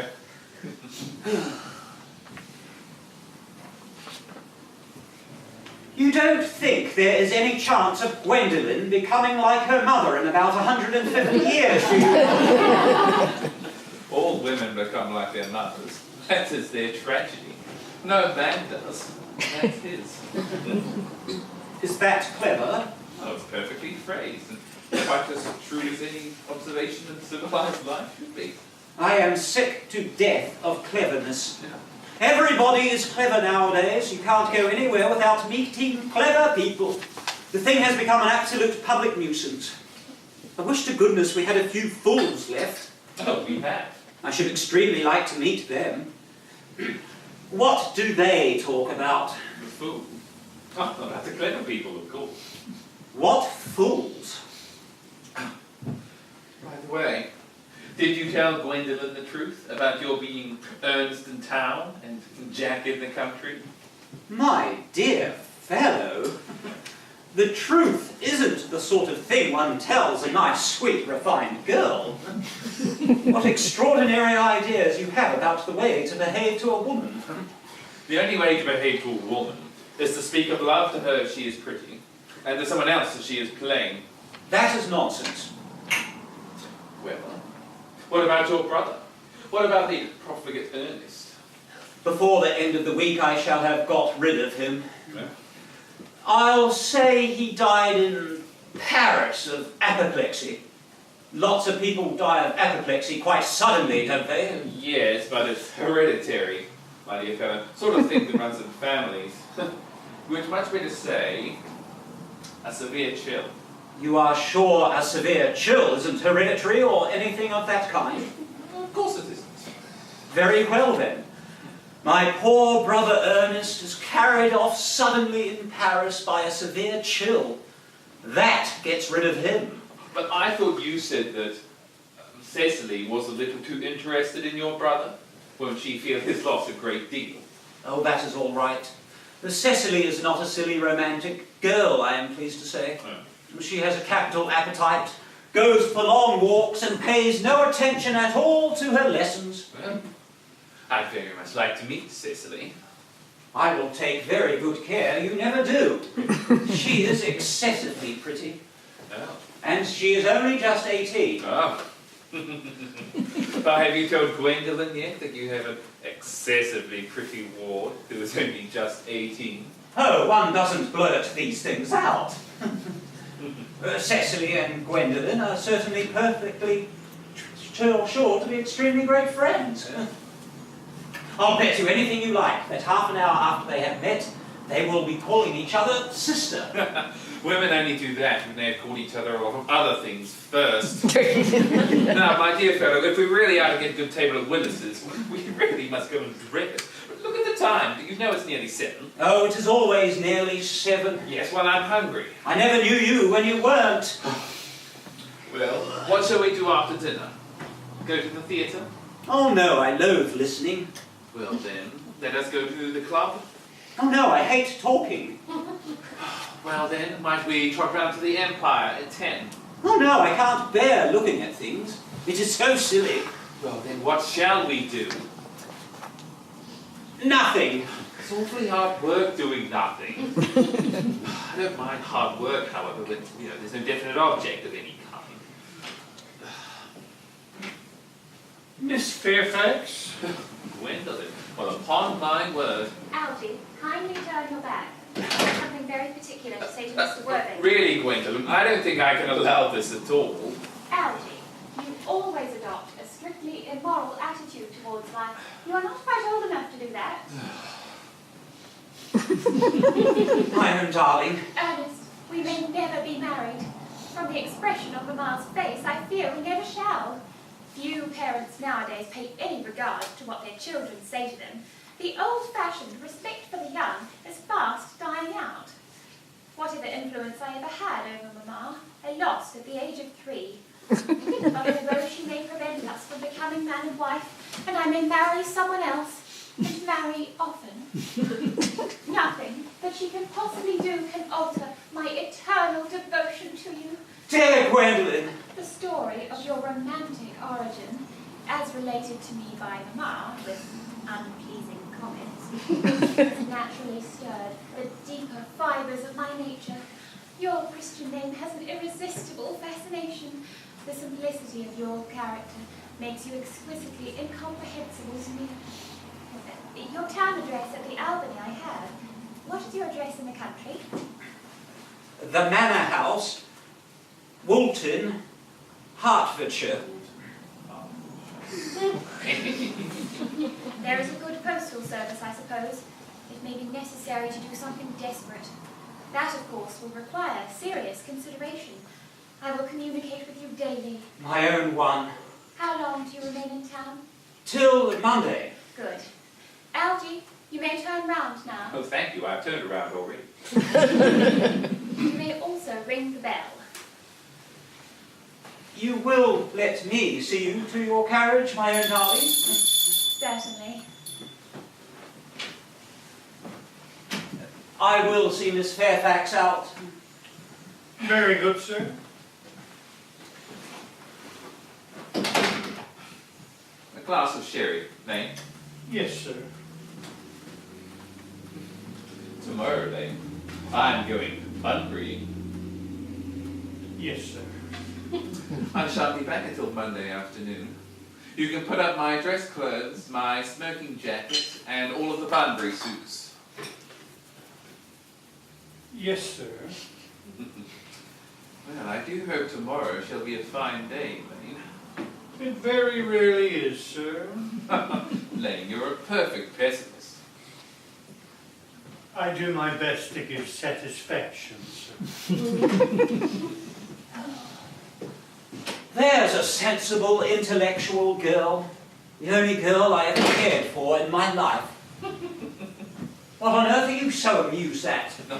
You don't think there is any chance of Gwendolen becoming like her mother in about 150 years, do you? All women become like their mothers. That is their tragedy. No man does. That's his. Is that clever? Oh, it's perfectly phrased, and quite as true as any observation in civilized life should be. I am sick to death of cleverness. Everybody is clever nowadays. You can't go anywhere without meeting clever people. The thing has become an absolute public nuisance. I wish to goodness we had a few fools left. Oh, we have. I should extremely like to meet them. What do they talk about? The fool. Oh, about the clever people, of course. What fools? By the way, did you tell Gwendolen the truth about your being Ernest in town and Jack in the country? My dear fellow, the truth isn't the sort of thing one tells a nice, sweet, refined girl. What extraordinary ideas you have about the way to behave to a woman. The only way to behave to a woman is to speak of love to her if she is pretty, and to someone else if she is plain. That is nonsense. Well, what about your brother? What about the profligate Ernest? Before the end of the week I shall have got rid of him. Yeah. I'll say he died in Paris of apoplexy. Lots of people die of apoplexy quite suddenly, don't they? Yes, but it's hereditary, my dear fellow. Sort of thing that runs in families. Which much better say, a severe chill. You are sure a severe chill isn't hereditary or anything of that kind? Of course it isn't. Very well then. My poor brother Ernest is carried off suddenly in Paris by a severe chill. That gets rid of him. But I thought you said that Cecily was a little too interested in your brother. Won't she feel his loss a great deal? Oh, that is all right. Cecily is not a silly romantic girl, I am pleased to say. Oh. She has a capital appetite, goes for long walks and pays no attention at all to her lessons. Well, I'd very much like to meet Cecily. I will take very good care you never do. She is excessively pretty. Oh. And she is only just 18. Oh. But have you told Gwendolen yet that you have an excessively pretty ward who is only just 18? Oh, one doesn't blurt these things out. Cecily and Gwendolen are certainly perfectly sure to be extremely great friends. I'll bet you anything you like that half an hour after they have met, they will be calling each other sister. Women only do that when they have called each other a lot of other things first. Now, my dear fellow, if we really are to get a good table of Willis's, we really must go and dress. But look at the time. You know it's nearly 7. Oh, it is always nearly 7. Yes, well, I'm hungry. I never knew you when you weren't. Well, what shall we do after dinner? Go to the theatre? Oh no, I loathe listening. Well then, let us go to the club. Oh no, I hate talking. Well then, might we trot round to the Empire at 10? Oh no, I can't bear looking at things. It is so silly. Well then, what shall we do? Nothing. It's awfully hard work doing nothing. I don't mind hard work, however, but there's no definite object of any kind. Miss Fairfax? Gwendolen, well, upon my word. Algy, kindly turn your back. I have something very particular to say to Mr. Worthing. Really, Gwendolen, I don't think I can allow this at all. Algy, you always adopt a strictly immoral attitude towards life. You are not quite old enough to do that. My own darling. Ernest, we may never be married. From the expression of Mamma's face, I fear we never shall. Few parents nowadays pay any regard to what their children say to them. The old-fashioned respect for the young is fast dying out. Whatever influence I ever had over Mamma, I lost at the age of 3. Although she may prevent us from becoming man and wife, and I may marry someone else, and marry often. Nothing that she can possibly do can alter my eternal devotion to you. Dear Gwendolen! The story of your romantic origin, as related to me by Mamma, with unpleasing comments, has naturally stirred the deeper fibres of my nature. Your Christian name has an irresistible fascination. The simplicity of your character makes you exquisitely incomprehensible to me. Your town address at the Albany I have. What is your address in the country? The Manor House, Woolton, Hertfordshire. There is a good postal service, I suppose. It may be necessary to do something desperate. That, of course, will require serious consideration. I will communicate with you daily. My own one. How long do you remain in town? Till Monday. Good. Algy, you may turn round now. Oh, thank you. I've turned around already. You may also ring the bell. You will let me see you to your carriage, my own darling? Certainly. I will see Miss Fairfax out. Very good, sir. A glass of sherry, Lane. Yes, sir. Tomorrow, Lane, I'm going Bunburying. Yes, sir. I shan't be back until Monday afternoon. You can put up my dress clothes, my smoking jacket, and all of the Bunbury suits. Yes, sir. Well, I do hope tomorrow shall be a fine day, Lane. It very rarely is, sir. Lane, you're a perfect pessimist. I do my best to give satisfaction, sir. There's a sensible, intellectual girl. The only girl I ever cared for in my life. What on earth are you so amused at? No,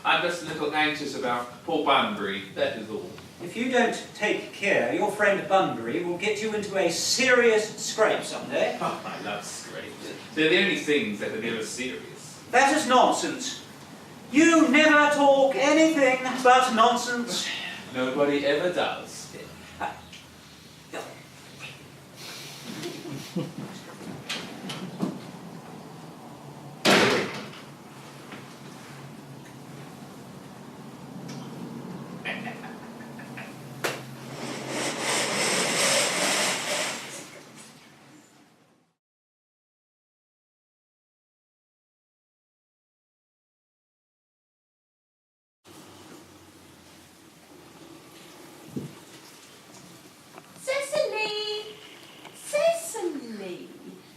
I'm just a little anxious about poor Bunbury, that is all. If you don't take care, your friend Bunbury will get you into a serious scrape someday. Oh, I love scrapes. They're the only things that are never serious. That is nonsense. You never talk anything but nonsense. Nobody ever does. Cecily!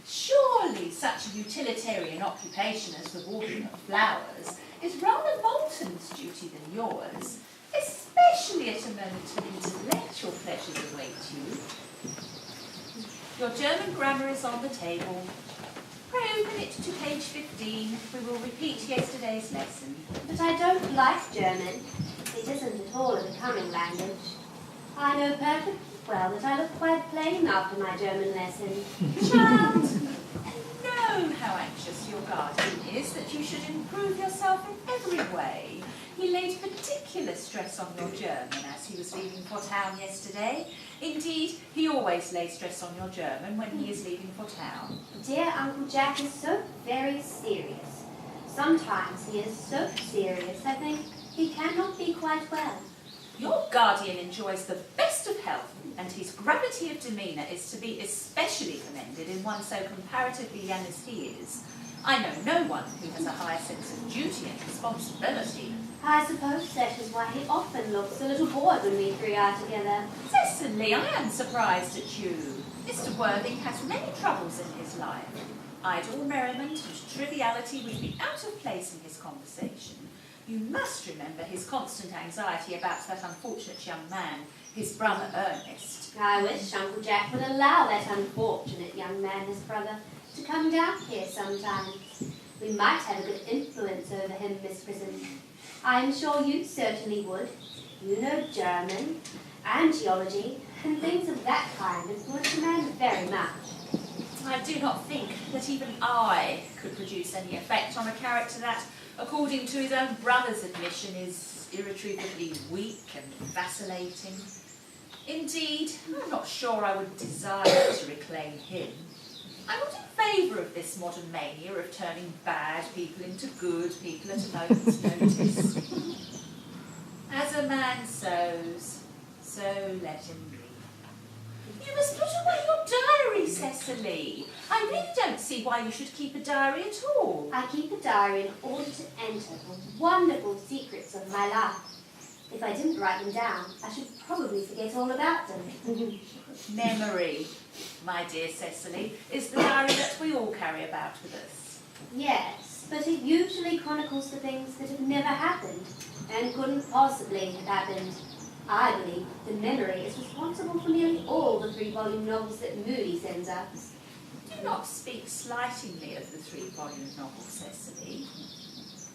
Surely such a utilitarian occupation as the watering of flowers is rather Moulton's duty than yours, especially at a moment when intellectual pleasures await you. Your German grammar is on the table. Pray open it to page 15. We will repeat yesterday's lesson. But I don't like German. It isn't at all a becoming language. I know perfectly well that I look quite plain after my German lesson. Child, know how anxious your guardian is that you should improve yourself in every way. He laid particular stress on your German as he was leaving for town yesterday. Indeed, he always lays stress on your German when he is leaving for town. Dear Uncle Jack is so very serious. Sometimes he is so serious, I think, he cannot be quite well. Your guardian enjoys the best of health, and his gravity of demeanour is to be especially commended in one so comparatively young as he is. I know no one who has a higher sense of duty and responsibility. I suppose that is why he often looks a little bored when we three are together. Cecily, I am surprised at you. Mr. Worthing has many troubles in his life. Idle merriment and triviality would be out of place in his conversation. You must remember his constant anxiety about that unfortunate young man, his brother Ernest. I wish Uncle Jack would allow that unfortunate young man, his brother, to come down here sometimes. We might have a good influence over him, Miss Prism. I'm sure you certainly would. You know German and geology and things of that kind influence a man very much. I do not think that even I could produce any effect on a character that, according to his own brother's admission, is irretrievably weak and vacillating. Indeed, I'm not sure I would desire to reclaim him. I'm not in favour of this modern mania of turning bad people into good people at a moment's notice. As a man sows, so let him reap. You must put away your diary, Cecily. I really don't see why you should keep a diary at all. I keep a diary in order to enter the wonderful secrets of my life. If I didn't write them down, I should probably forget all about them. Memory, my dear Cecily, is the diary that we all carry about with us. Yes, but it usually chronicles the things that have never happened and couldn't possibly have happened. I believe the memory is responsible for nearly all the 3-volume novels that Moody sends us. Do not speak slightingly of the 3-volume novel, Cecily.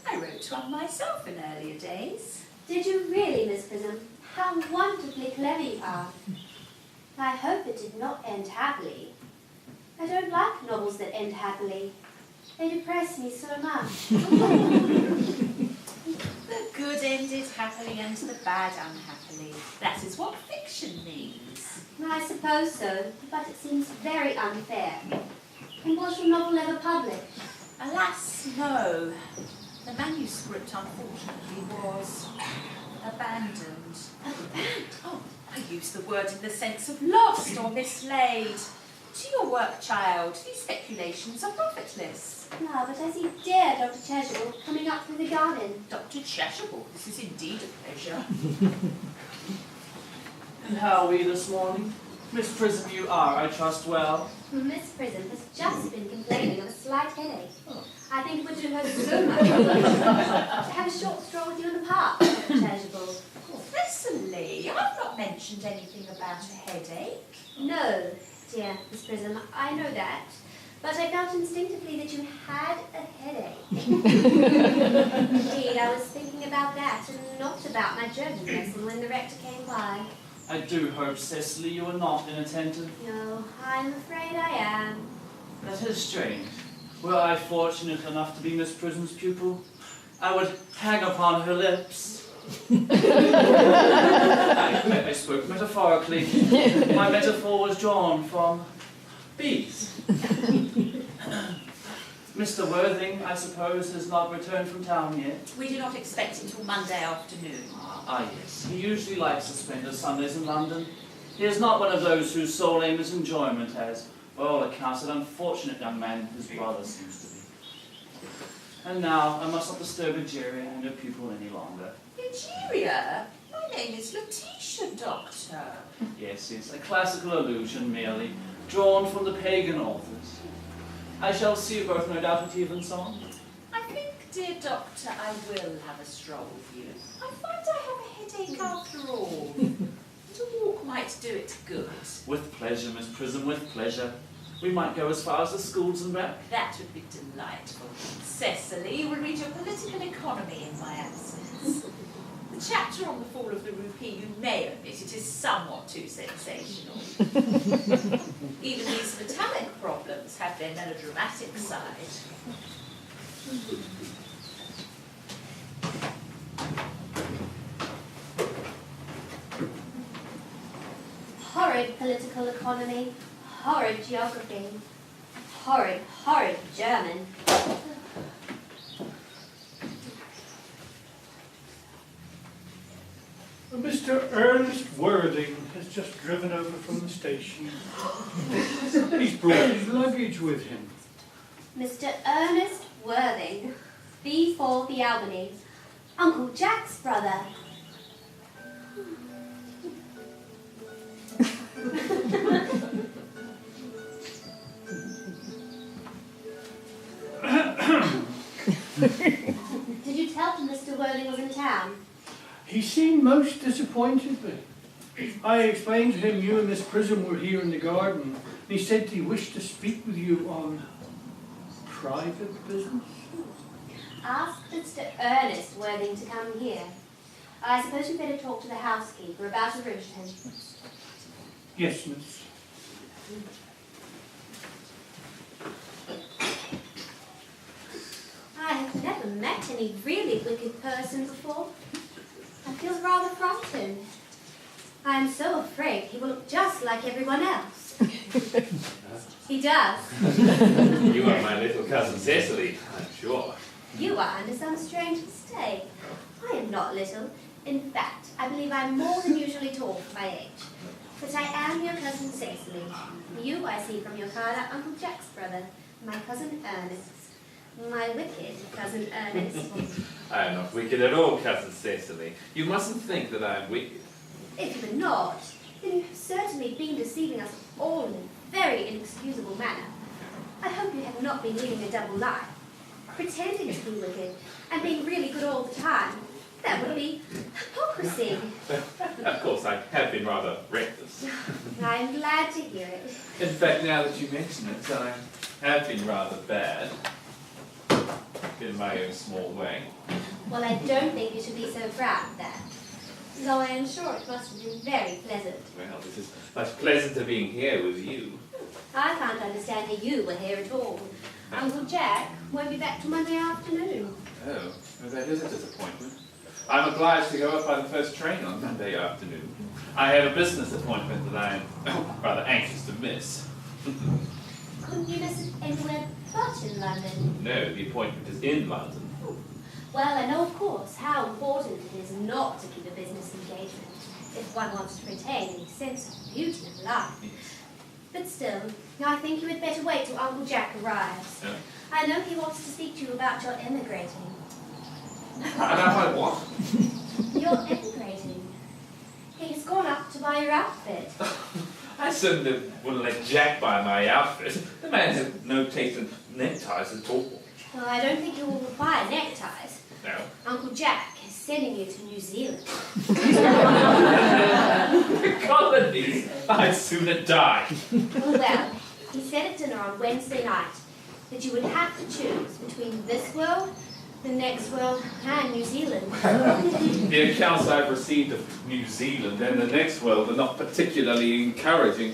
I wrote one myself in earlier days. Did you really, Miss Prism? How wonderfully clever you are. I hope it did not end happily. I don't like novels that end happily. They depress me so much. The good ended happily and the bad unhappily. That is what fiction means. I suppose so, but it seems very unfair. And was your novel ever published? Alas, no. The manuscript, unfortunately, was abandoned. Oh, I use the word in the sense of lost or mislaid. To your work, child, these speculations are profitless. No, but I see dear Dr. Chasuble coming up through the garden. Dr. Chasuble, this is indeed a pleasure. And how are we this morning? Miss Prism, you are, I trust, well? Miss Prism has just been complaining of a slight headache. I think it would do her so much good to have a short stroll with you in the park, Dr. Chasuble. Cecily, I've not mentioned anything about a headache. No, dear Miss Prism, I know that. But I felt instinctively that you had a headache. Indeed, I was thinking about that and not about my German lesson when the rector came by. I do hope, Cecily, you are not inattentive. No, I'm afraid I am. That is strange. Were I fortunate enough to be Miss Prism's pupil, I would hang upon her lips. I spoke metaphorically. My metaphor was drawn from bees. Mr. Worthing, I suppose, has not returned from town yet. We do not expect him till Monday afternoon. Ah, yes. He usually likes to spend his Sundays in London. He is not one of those whose sole aim is enjoyment, as, by all accounts, an unfortunate young man his brother seems to be. And now, I must not disturb Egeria and her pupil any longer. Egeria? My name is Letitia, Doctor. Yes, a classical allusion, merely, drawn from the pagan authors. I shall see you both, no doubt, at evensong. I think, dear Doctor, I will have a stroll with you. I find I have a headache after all. A walk might do it good. With pleasure, Miss Prism, with pleasure. We might go as far as the schools and back. That would be delightful. Cecily will read your political economy in my absence. The chapter on the fall of the rupee, you may admit it is somewhat too sensational. Even these metallic problems have their melodramatic side. Horrid political economy, horrid geography, horrid, horrid German. Mr. Ernest Worthing has just driven over from the station. He's brought his luggage with him. Mr. Ernest Worthing, B4 the Albany, Uncle Jack's brother. Did you tell him Mr. Worthing was in town? He seemed most disappointed. I explained to him you and Miss Prism were here in the garden, and he said he wished to speak with you on private business. Ask Mr. Ernest Worthing to come here. I suppose you'd better talk to the housekeeper about a room to him. Yes, miss. I have never met any really wicked person before. I feel rather frightened. I am so afraid he will look just like everyone else. He does. You are my little cousin Cecily, I'm sure. You are under some strange mistake. I am not little. In fact, I believe I am more than usually tall for my age. But I am your cousin Cecily. You, I see from your card, are Uncle Jack's brother, my cousin Ernest. My wicked cousin Ernest. I am not wicked at all, cousin Cecily. You mustn't think that I am wicked. If you are not, then you have certainly been deceiving us all in a very inexcusable manner. I hope you have not been leading a double life, pretending to be wicked and being really good all the time. That would be hypocrisy. Of course, I have been rather reckless. I'm glad to hear it. In fact, now that you mention it, I have been rather bad. In my own small way. Well, I don't think you should be so proud of that. Though I am sure it must have been very pleasant. Well, this is much pleasanter being here with you. I can't understand how you were here at all. Uncle Jack won't be back till Monday afternoon. Oh, well, that is a disappointment. I'm obliged to go up by the first train on Monday afternoon. I have a business appointment that I am rather anxious to miss. Couldn't you miss it anywhere but in London? No, the appointment is in London. Well, I know, of course, how important it is not to keep a business engagement if one wants to retain a sense of beauty of life. Yes. But still, I think you had better wait till Uncle Jack arrives. Oh. I know he wants to speak to you about your emigrating. About what? You're emigrating. He's gone up to buy your outfit. I certainly wouldn't let Jack buy my outfit. The man has no taste in neckties at all. Well, I don't think you will require neckties. No. Uncle Jack is sending you to New Zealand. Colonies! I'd sooner die. Well, he said at dinner on Wednesday night that you would have to choose between this world, the next world, and New Zealand. The accounts I've received of New Zealand and the next world are not particularly encouraging.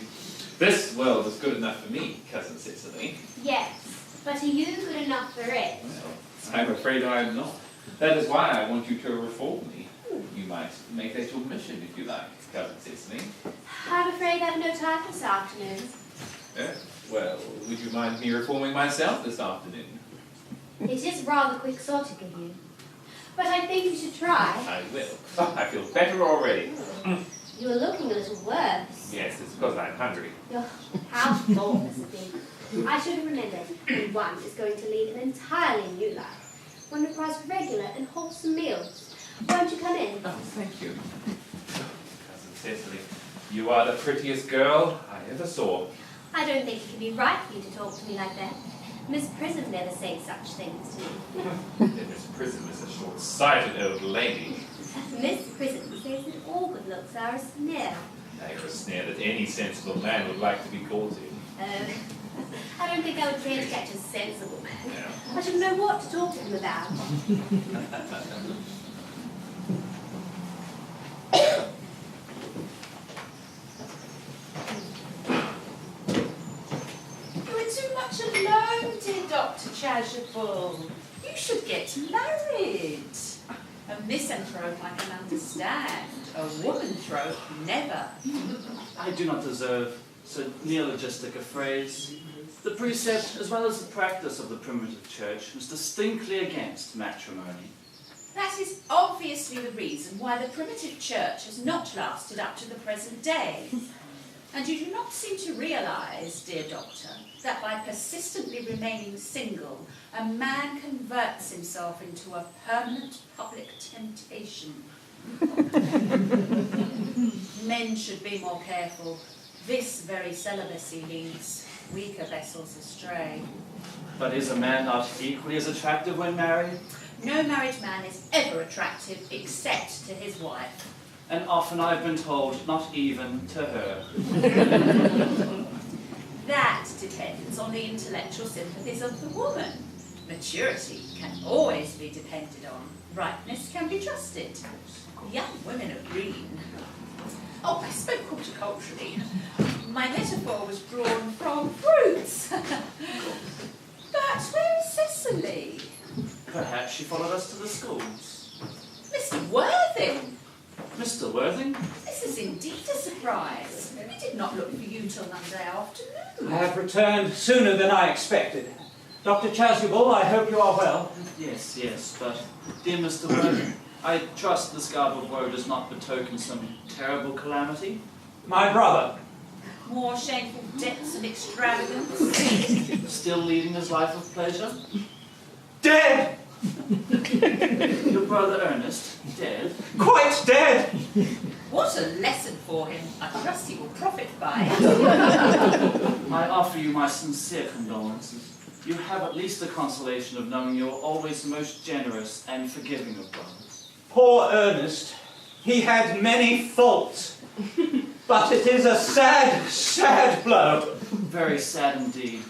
This world is good enough for me, cousin Cecily. Yes, but are you good enough for it? Well, I'm afraid I am not. That is why I want you to reform me. You might make that your mission if you like, cousin Cecily. I'm afraid I have no time this afternoon. Well, would you mind me reforming myself this afternoon? It is rather quixotic of you. But I think you should try. I will. Oh, I feel better already. You are looking a little worse. Yes, it's because I'm hungry. Oh, how thoughtless of me. I should have remembered that one is going to lead an entirely new life. One requires regular and wholesome meals. Won't you come in? Oh, thank you. Cousin Cecily, you are the prettiest girl I ever saw. I don't think it can be right for you to talk to me like that. Miss Prism never says such things to me. Miss Prism is a short-sighted old lady. Miss Prism says that all good looks are a snare. They are a snare that any sensible man would like to be caught in. I don't think I would care to catch a sensible man. No. I should know what to talk to him about. You are too much alone, dear Dr. Chasuble. You should get married. A misanthrope I can understand. A womanthrope, never. I do not deserve so neologistic a phrase. The precept, as well as the practice of the primitive church, was distinctly against matrimony. That is obviously the reason why the primitive church has not lasted up to the present day. And you do not seem to realise, dear Doctor, that by persistently remaining single, a man converts himself into a permanent public temptation. Men should be more careful. This very celibacy leads weaker vessels astray. But is a man not equally as attractive when married? No married man is ever attractive except to his wife. And often I've been told, not even to her. That depends on the intellectual sympathies of the woman. Maturity can always be depended on. Ripeness can be trusted. Young women are green. Oh, I spoke horticulturally. My metaphor was drawn from fruits. But where is Cecily? Perhaps she followed us to the schools. Mr. Worthing! Mr. Worthing? This is indeed a surprise. We did not look for you till Monday afternoon. I have returned sooner than I expected. Dr. Chasuble, I hope you are well. Yes, yes, but dear Mr. Worthing, I trust this garb of woe does not betoken some terrible calamity. My brother. More shameful depths of extravagance. Still leading his life of pleasure? Dead! Your brother Ernest, dead? Quite dead! What a lesson for him. I trust he will profit by it. I offer you my sincere condolences. You have at least the consolation of knowing you are always the most generous and forgiving of brothers. Poor Ernest. He had many faults. But it is a sad, sad blow. Very sad indeed.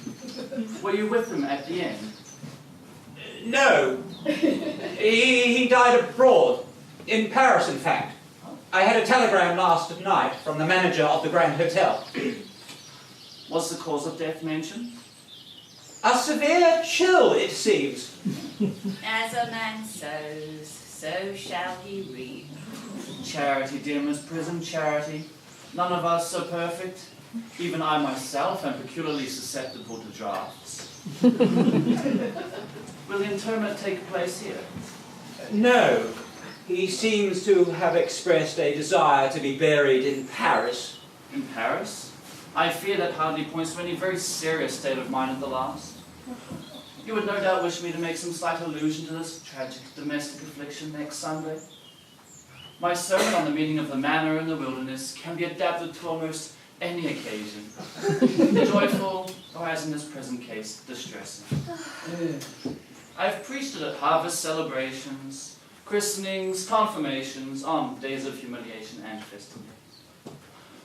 Were you with him at the end? No. He died abroad. In Paris, in fact. I had a telegram last night from the manager of the Grand Hotel. Was the cause of death mentioned? A severe chill, it seems. As a man sows, so shall he reap. Charity, dear Miss Prism, charity. None of us so perfect. Even I myself am peculiarly susceptible to drafts. Will the interment take place here? No. He seems to have expressed a desire to be buried in Paris. In Paris? I fear that hardly points to any very serious state of mind at the last. You would no doubt wish me to make some slight allusion to this tragic domestic affliction next Sunday. My sermon on the meaning of the manor in the wilderness can be adapted to almost any occasion, joyful, or as in this present case, distressing. I've preached it at harvest celebrations, christenings, confirmations, on days of humiliation and festivity.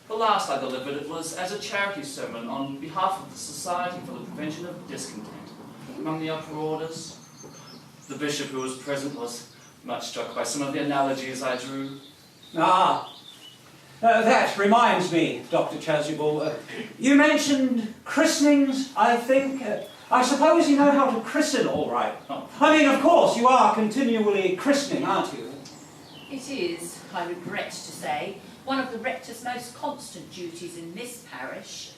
The last I delivered it was as a charity sermon on behalf of the Society for the Prevention of Discontent among the upper orders. The bishop who was present was much struck by some of the analogies I drew. That reminds me, Dr. Chasuble. You mentioned christenings, I think. I suppose you know how to christen all right. I mean, of course, you are continually christening, aren't you? It is, I regret to say, one of the rector's most constant duties in this parish.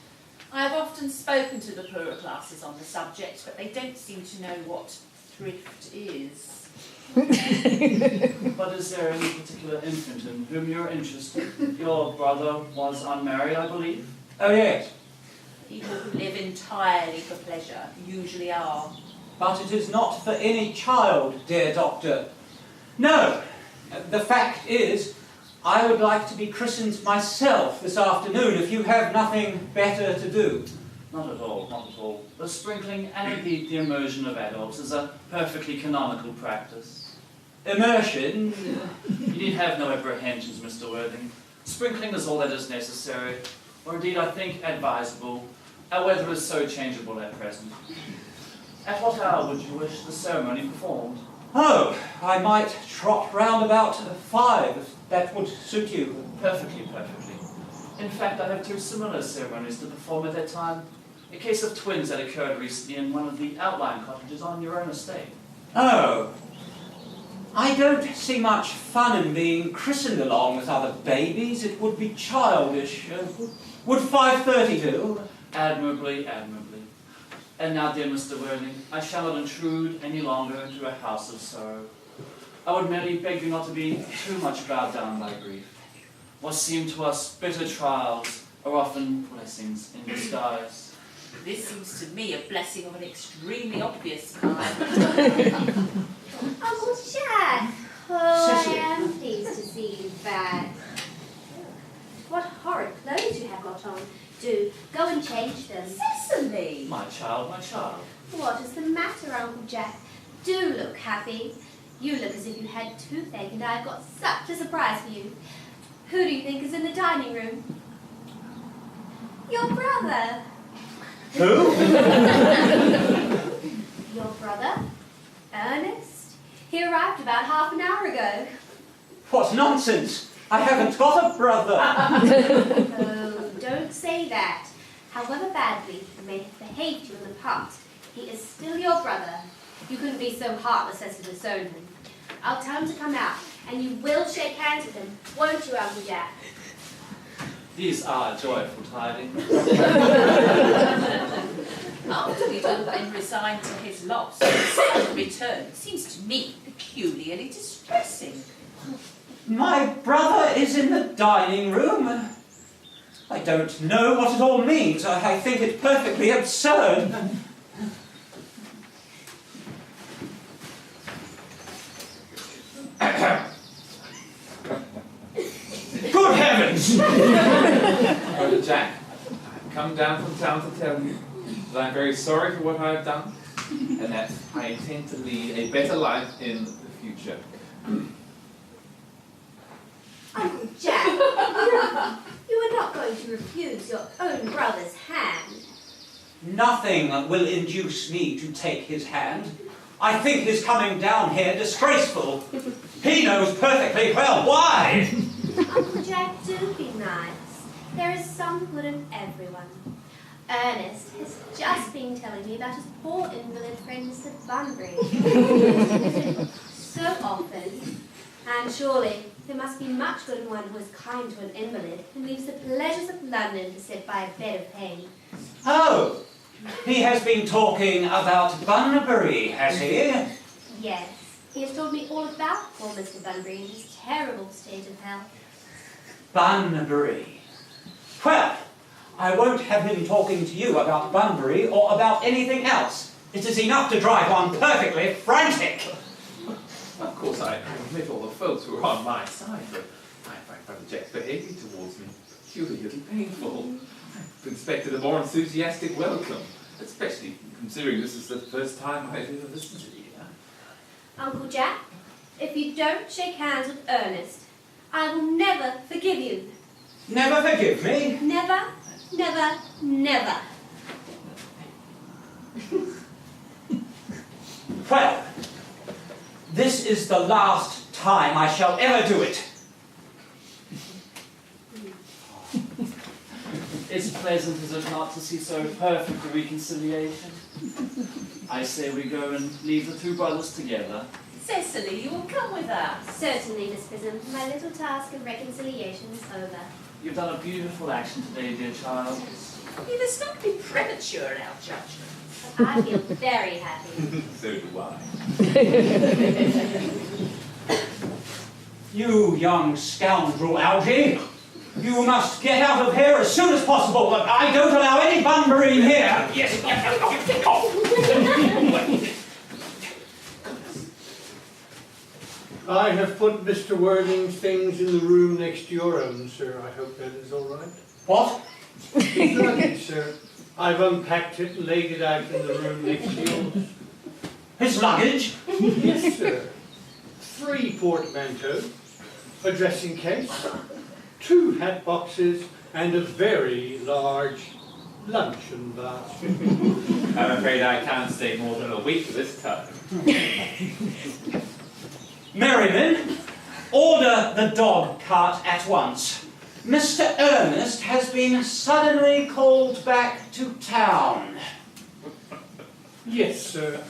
I have often spoken to the poorer classes on the subject, but they don't seem to know what thrift is. But is there any particular infant in whom you're interested? Your brother was unmarried, I believe? Oh, yes. People who live entirely for pleasure usually are. But it is not for any child, dear doctor. No. The fact is, I would like to be christened myself this afternoon if you have nothing better to do. Not at all, not at all. The sprinkling and indeed the immersion of adults is a perfectly canonical practice. Immersion? You need have no apprehensions, Mr. Worthing. Sprinkling is all that is necessary, or indeed I think advisable. Our weather is so changeable at present. At what hour would you wish the ceremony performed? Oh, I might trot round about 5, if that would suit you. Perfectly, perfectly. In fact, I have 2 similar ceremonies to perform at that time. A case of twins that occurred recently in one of the outlying cottages on your own estate. Oh. I don't see much fun in being christened along with other babies. It would be childish. Would 5:30 do? Admirably, admirably. And now, dear Mr. Worthing, I shall not intrude any longer into a house of sorrow. I would merely beg you not to be too much bowed down by grief. What seem to us bitter trials are often blessings in disguise. This seems to me a blessing of an extremely obvious kind. Uncle Jack! Oh, Cecily. I am pleased to see you back. What horrid clothes you have got on. Do go and change them. Cecily! My child, my child. What is the matter, Uncle Jack? Do look happy. You look as if you had toothache, and I've got such a surprise for you. Who do you think is in the dining room? Your brother. Who? Your brother, Ernest. He arrived about half an hour ago. What nonsense! I haven't got a brother. Oh, don't say that. However badly he may have behaved to you in the past, he is still your brother. You couldn't be so heartless as to disown him. I'll tell him to come out, and you will shake hands with him, won't you, Uncle Jack? These are joyful tidings. After we've all been resigned to his loss, his sudden return seems to me peculiarly distressing. My brother is in the dining room. I don't know what it all means. I think it perfectly absurd. Good heavens! Brother Jack, I've come down from town to tell you that I'm very sorry for what I have done, and that I intend to lead a better life in the future. Uncle Jack, you are not going to refuse your own brother's hand. Nothing will induce me to take his hand. I think his coming down here disgraceful. He knows perfectly well why. Uncle Jack, do be nice. There is some good in everyone. Ernest has just been telling me about his poor invalid friend, Mr. Bunbury. So often. And surely there must be much good in one who is kind to an invalid and leaves the pleasures of London to sit by a bed of pain. Oh, he has been talking about Bunbury, has he? Yes, he has told me all about poor Mr. Bunbury and his terrible state of health. Bunbury. Well, I won't have him talking to you about Bunbury or about anything else. It is enough to drive one perfectly frantic. Of course, I admit all the folks who are on my side, but I find Brother Jack's behaviour towards me peculiarly painful. I've expected a more enthusiastic welcome, especially considering this is the first time I've ever listened to you. Uncle Jack, if you don't shake hands with Ernest, I will never forgive you. Never forgive me? Never, never, never. Well, this is the last time I shall ever do it. It's pleasant, is it not, to see so perfect a reconciliation? I say we go and leave the two brothers together. Cecily, you will come with us. Certainly, Miss Prism. My little task of reconciliation is over. You've done a beautiful action today, dear child. You must not be premature in our judgment. I feel very happy. So do I. You young scoundrel, Algie. You must get out of here as soon as possible. I don't allow any Bunbury in here. Yes. I have put Mr. Worthing's things in the room next to your own, sir. I hope that is all right. What? His luggage, sir. I've unpacked it and laid it out in the room next to yours. His luggage? Yes, sir. 3 portmanteaus, a dressing case, 2 hat boxes, and a very large luncheon basket. I'm afraid I can't stay more than a week this time. Merriman, order the dog cart at once. Mr. Ernest has been suddenly called back to town. Yes, sir.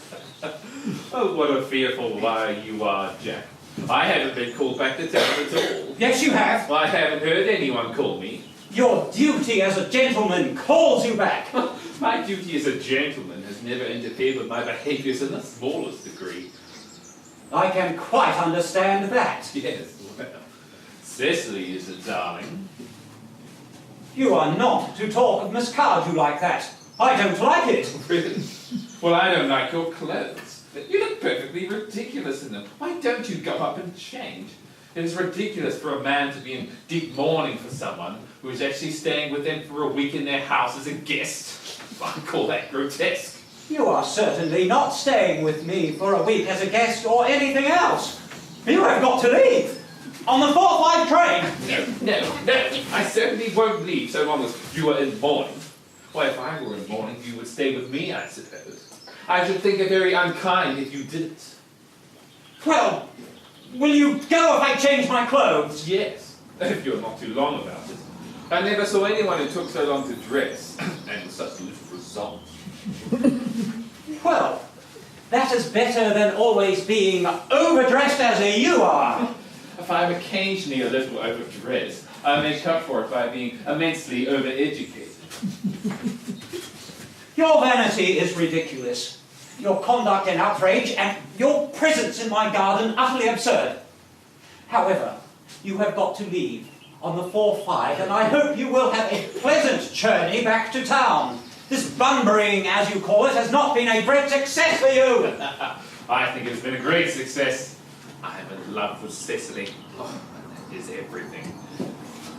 Oh, what a fearful liar you are, Jack. I haven't been called back to town at all. Yes, you have. Well, I haven't heard anyone call me. Your duty as a gentleman calls you back. My duty as a gentleman has never interfered with my behaviours in the smallest degree. I can quite understand that. Yes, well, Cecily is a darling. You are not to talk of Miss Cardew like that. I don't like it. Really? Well, I don't like your clothes. You look perfectly ridiculous in them. Why don't you go up and change? It is ridiculous for a man to be in deep mourning for someone who is actually staying with them for a week in their house as a guest. I call that grotesque. You are certainly not staying with me for a week as a guest or anything else. You have got to leave. On the 4:05 train. No. I certainly won't leave so long as you are in mourning. Well, if I were in mourning, you would stay with me, I suppose. I should think it very unkind if you didn't. Well, will you go if I change my clothes? Yes, if you're not too long about it. I never saw anyone who took so long to dress, and with such little result. Well, that is better than always being overdressed as you are. If I'm occasionally a little overdressed, I make up for it by being immensely overeducated. Your vanity is ridiculous. Your conduct an outrage, and your presence in my garden utterly absurd. However, you have got to leave on the 4:05, and I hope you will have a pleasant journey back to town. This Bunburying, as you call it, has not been a great success for you. I think it's been a great success. I'm in love with Cecily. Oh, that is everything.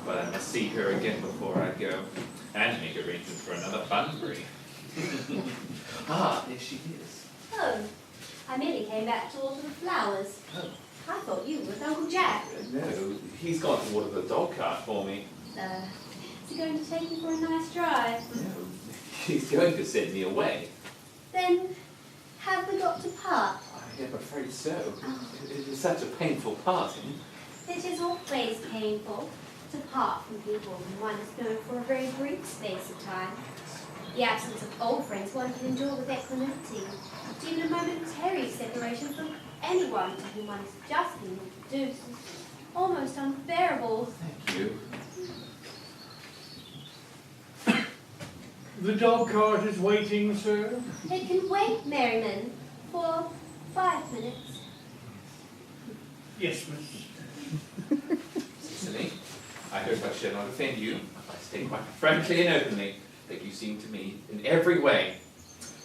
But I must see her again before I go, and make arrangements for another Bunbury. Ah, there she is. Oh, I merely came back to water the flowers. Oh. I thought you were with Uncle Jack. No, he's gone to water the dog cart for me. Is he going to take you for a nice drive? No, he's going to send me away. Then, have we got to part? I am afraid so. It is such a painful parting. It is always painful to part from people whom one has known for a very brief space of time. The absence of old friends one can endure with equanimity, but even a momentary separation from anyone to whom one has just been introduced is almost unbearable. Thank you. The dog cart is waiting, sir. It can wait, Merriman, for 5 minutes. Yes, miss. Cecily, I hope I shall not offend you if I state quite frankly and openly that you seem to me, in every way,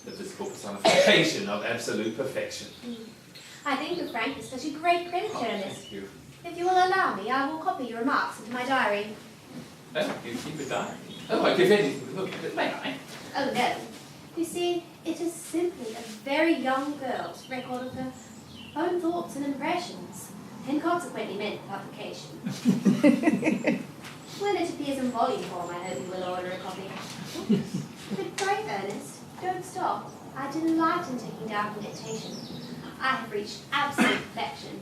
the visible personification of absolute perfection. I think your frankness does you great credit, Oh, Ernest. thank you. If you will allow me, I will copy your remarks into my diary. Oh, you keep a diary? Oh, I give anything to look at it, may I? Oh, no. You see, it is simply a very young girl's record of her own thoughts and impressions, and consequently meant for publication. When it appears in volume form, I hope you will order a copy. But pray, Ernest, don't stop. I delight in taking down from dictation. I have reached absolute perfection.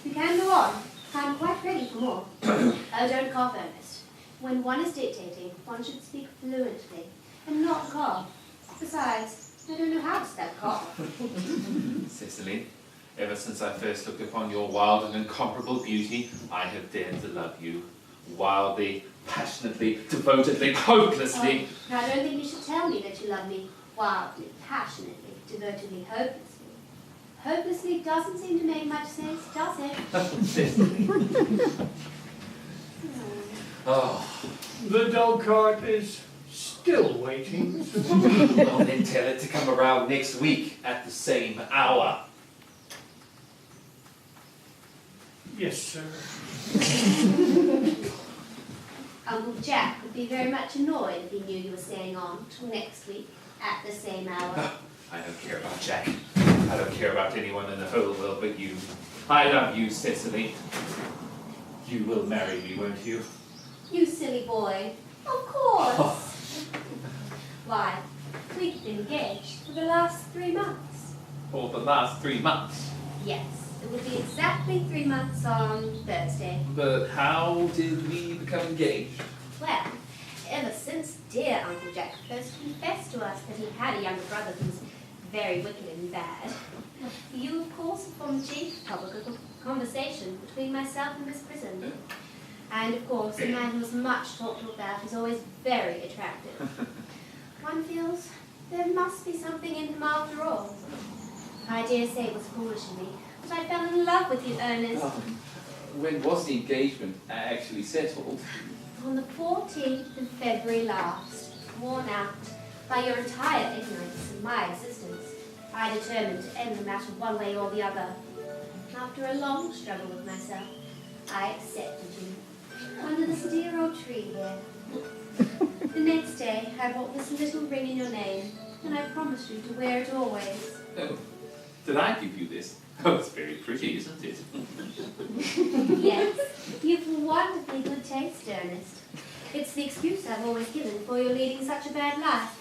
You can go on. I am quite ready for more. Oh, don't cough, Ernest. When one is dictating, one should speak fluently, and not cough. Besides, I don't know how to spell cough. Cecily, ever since I first looked upon your wild and incomparable beauty, I have dared to love you. Wildly, passionately, devotedly, hopelessly. Oh, now, I don't think you should tell me that you love me wildly, passionately, devotedly, hopelessly. Hopelessly doesn't seem to make much sense, does it? Cecily. Oh. The dog cart is still waiting, sir. Well, then tell it to come around next week at the same hour. Yes, sir. Uncle Jack would be very much annoyed if he knew you were staying on till next week at the same hour. I don't care about Jack. I don't care about anyone in the whole world but you. I love you, Cecily. You will marry me, won't you? You silly boy. Of course. Why, we've been engaged for the last 3 months. For the last 3 months. Yes, it will be exactly 3 months on Thursday. But how did we become engaged? Well, ever since dear Uncle Jack first confessed to us that he had a younger brother who was very wicked and bad, you, of course, formed the chief topic of conversation between myself and Miss Prism. And, of course, a man who is much talked about is always very attractive. One feels there must be something in him after all. I dare say it was foolish in me, But I fell in love with you, Ernest. When was the engagement actually settled? On the 14th of February last, worn out by your entire ignorance of my existence, I determined to end the matter one way or the other. After a long struggle with myself, I accepted you under this dear old tree here. The next day, I brought this little ring in your name, and I promised you to wear it always. Oh, did I give you this? Oh, it's very pretty, isn't it? Yes, you've wonderfully good taste, Ernest. It's the excuse I've always given for your leading such a bad life.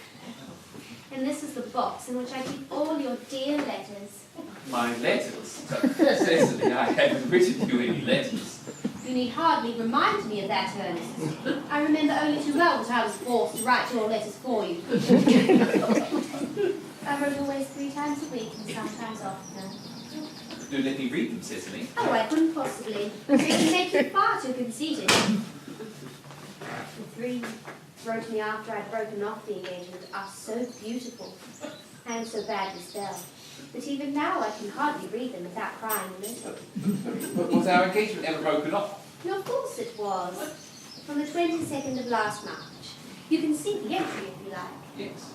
And this is the box in which I keep all your dear letters. My letters? Cecily, I haven't written you any letters. You need hardly remind me of that, Ernest. I remember only too well that I was forced to write your letters for you. I wrote always 3 times a week and sometimes oftener. Do let me read them, Cecily. Oh, I couldn't possibly. It would make you far too conceited. The 3 wrote me after I'd broken off the engagement are so beautiful and so badly spelled that even now I can hardly read them without crying a little. But was our engagement ever broken off? No, of course it was. On the 22nd of last March. You can see the entry if you like. Yes.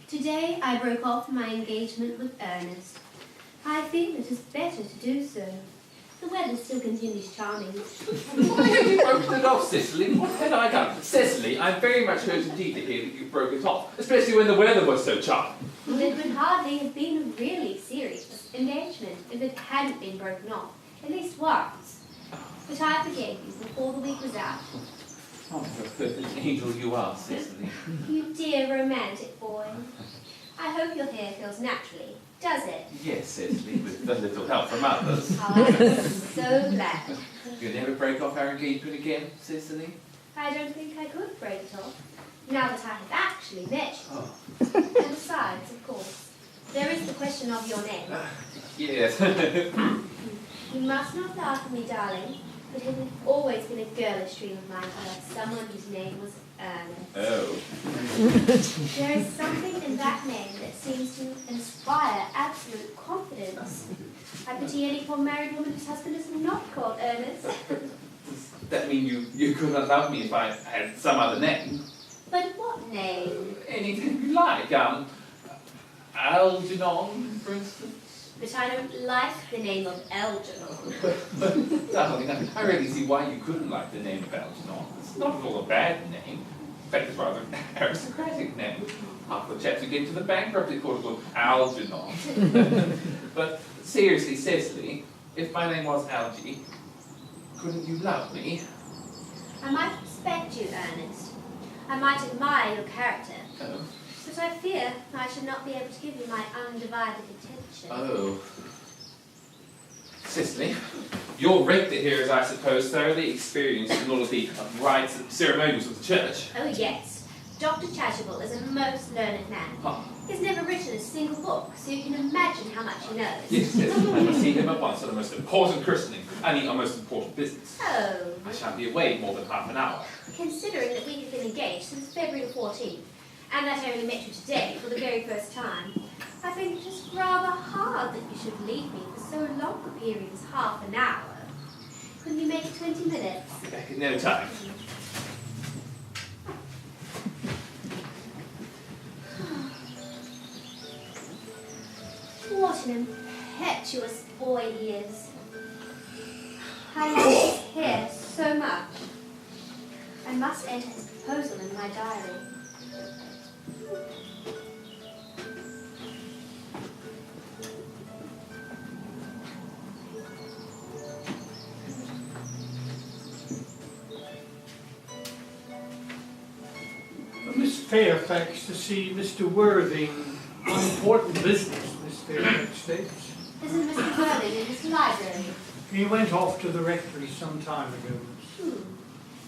Today I broke off my engagement with Ernest. I feel it is better to do so. The weather still continues charming. Why have you broken it off, Cecily? What had I done? Cecily, I'm very much hurt indeed to hear that you broke it off, especially when the weather was so charming. Well, it would hardly have been a really serious engagement if it hadn't been broken off, at least once. But I forgave you before the week was out. Oh, what a perfect angel you are, Cecily. You dear romantic boy. I hope your hair feels naturally, does it? Yes, Cecily, with a little help from others. Oh, I'm so glad. You'll never break off our engagement again, Cecily? I don't think I could break it off, now that I have actually met you. Oh. And besides, of course, there is the question of your name. Yes. You must not laugh at me, darling, but it had always been a girlish dream of mine to have someone whose name was Ernest. Oh. There is something in that name that seems to inspire absolute confidence. I pity any poor married woman whose husband is not called Ernest. Does that mean you couldn't love me if I had some other name? But what name? Anything you like. Algernon, for instance. But I don't like the name of Algernon. But, darling, I really see why you couldn't like the name of Algernon. It's not at all a bad name. In fact, it's rather an aristocratic name. Half the chaps who get to the bankruptcy court called Algernon. But seriously, Cecily, if my name was Algie, couldn't you love me? I might respect you, Ernest. I might admire your character. Oh. But I fear I should not be able to give you my undivided attention. Oh. Cecily, your rector here is, I suppose, thoroughly experienced in all of the rites and ceremonials of the church. Oh, yes. Dr. Chasuble is a most learned man. Oh. He's never written a single book, so you can imagine how much he knows. Yes, yes, I must see him at once on the most important christening and the most important business. Oh. I shan't be away more than half an hour. Considering that we have been engaged since February the 14th, and that I only met you today for the very first time, I think it is rather hard that you should leave me for so long a period as half an hour. Couldn't you make it 20 minutes? I'll be back in no time. What an impetuous boy he is. I like his hair so much. I must enter his proposal in my diary. Miss Fairfax to see Mr. Worthing on important business, Miss Fairfax states. Isn't Mr. Worthing in his library? He went off to the rectory some time ago.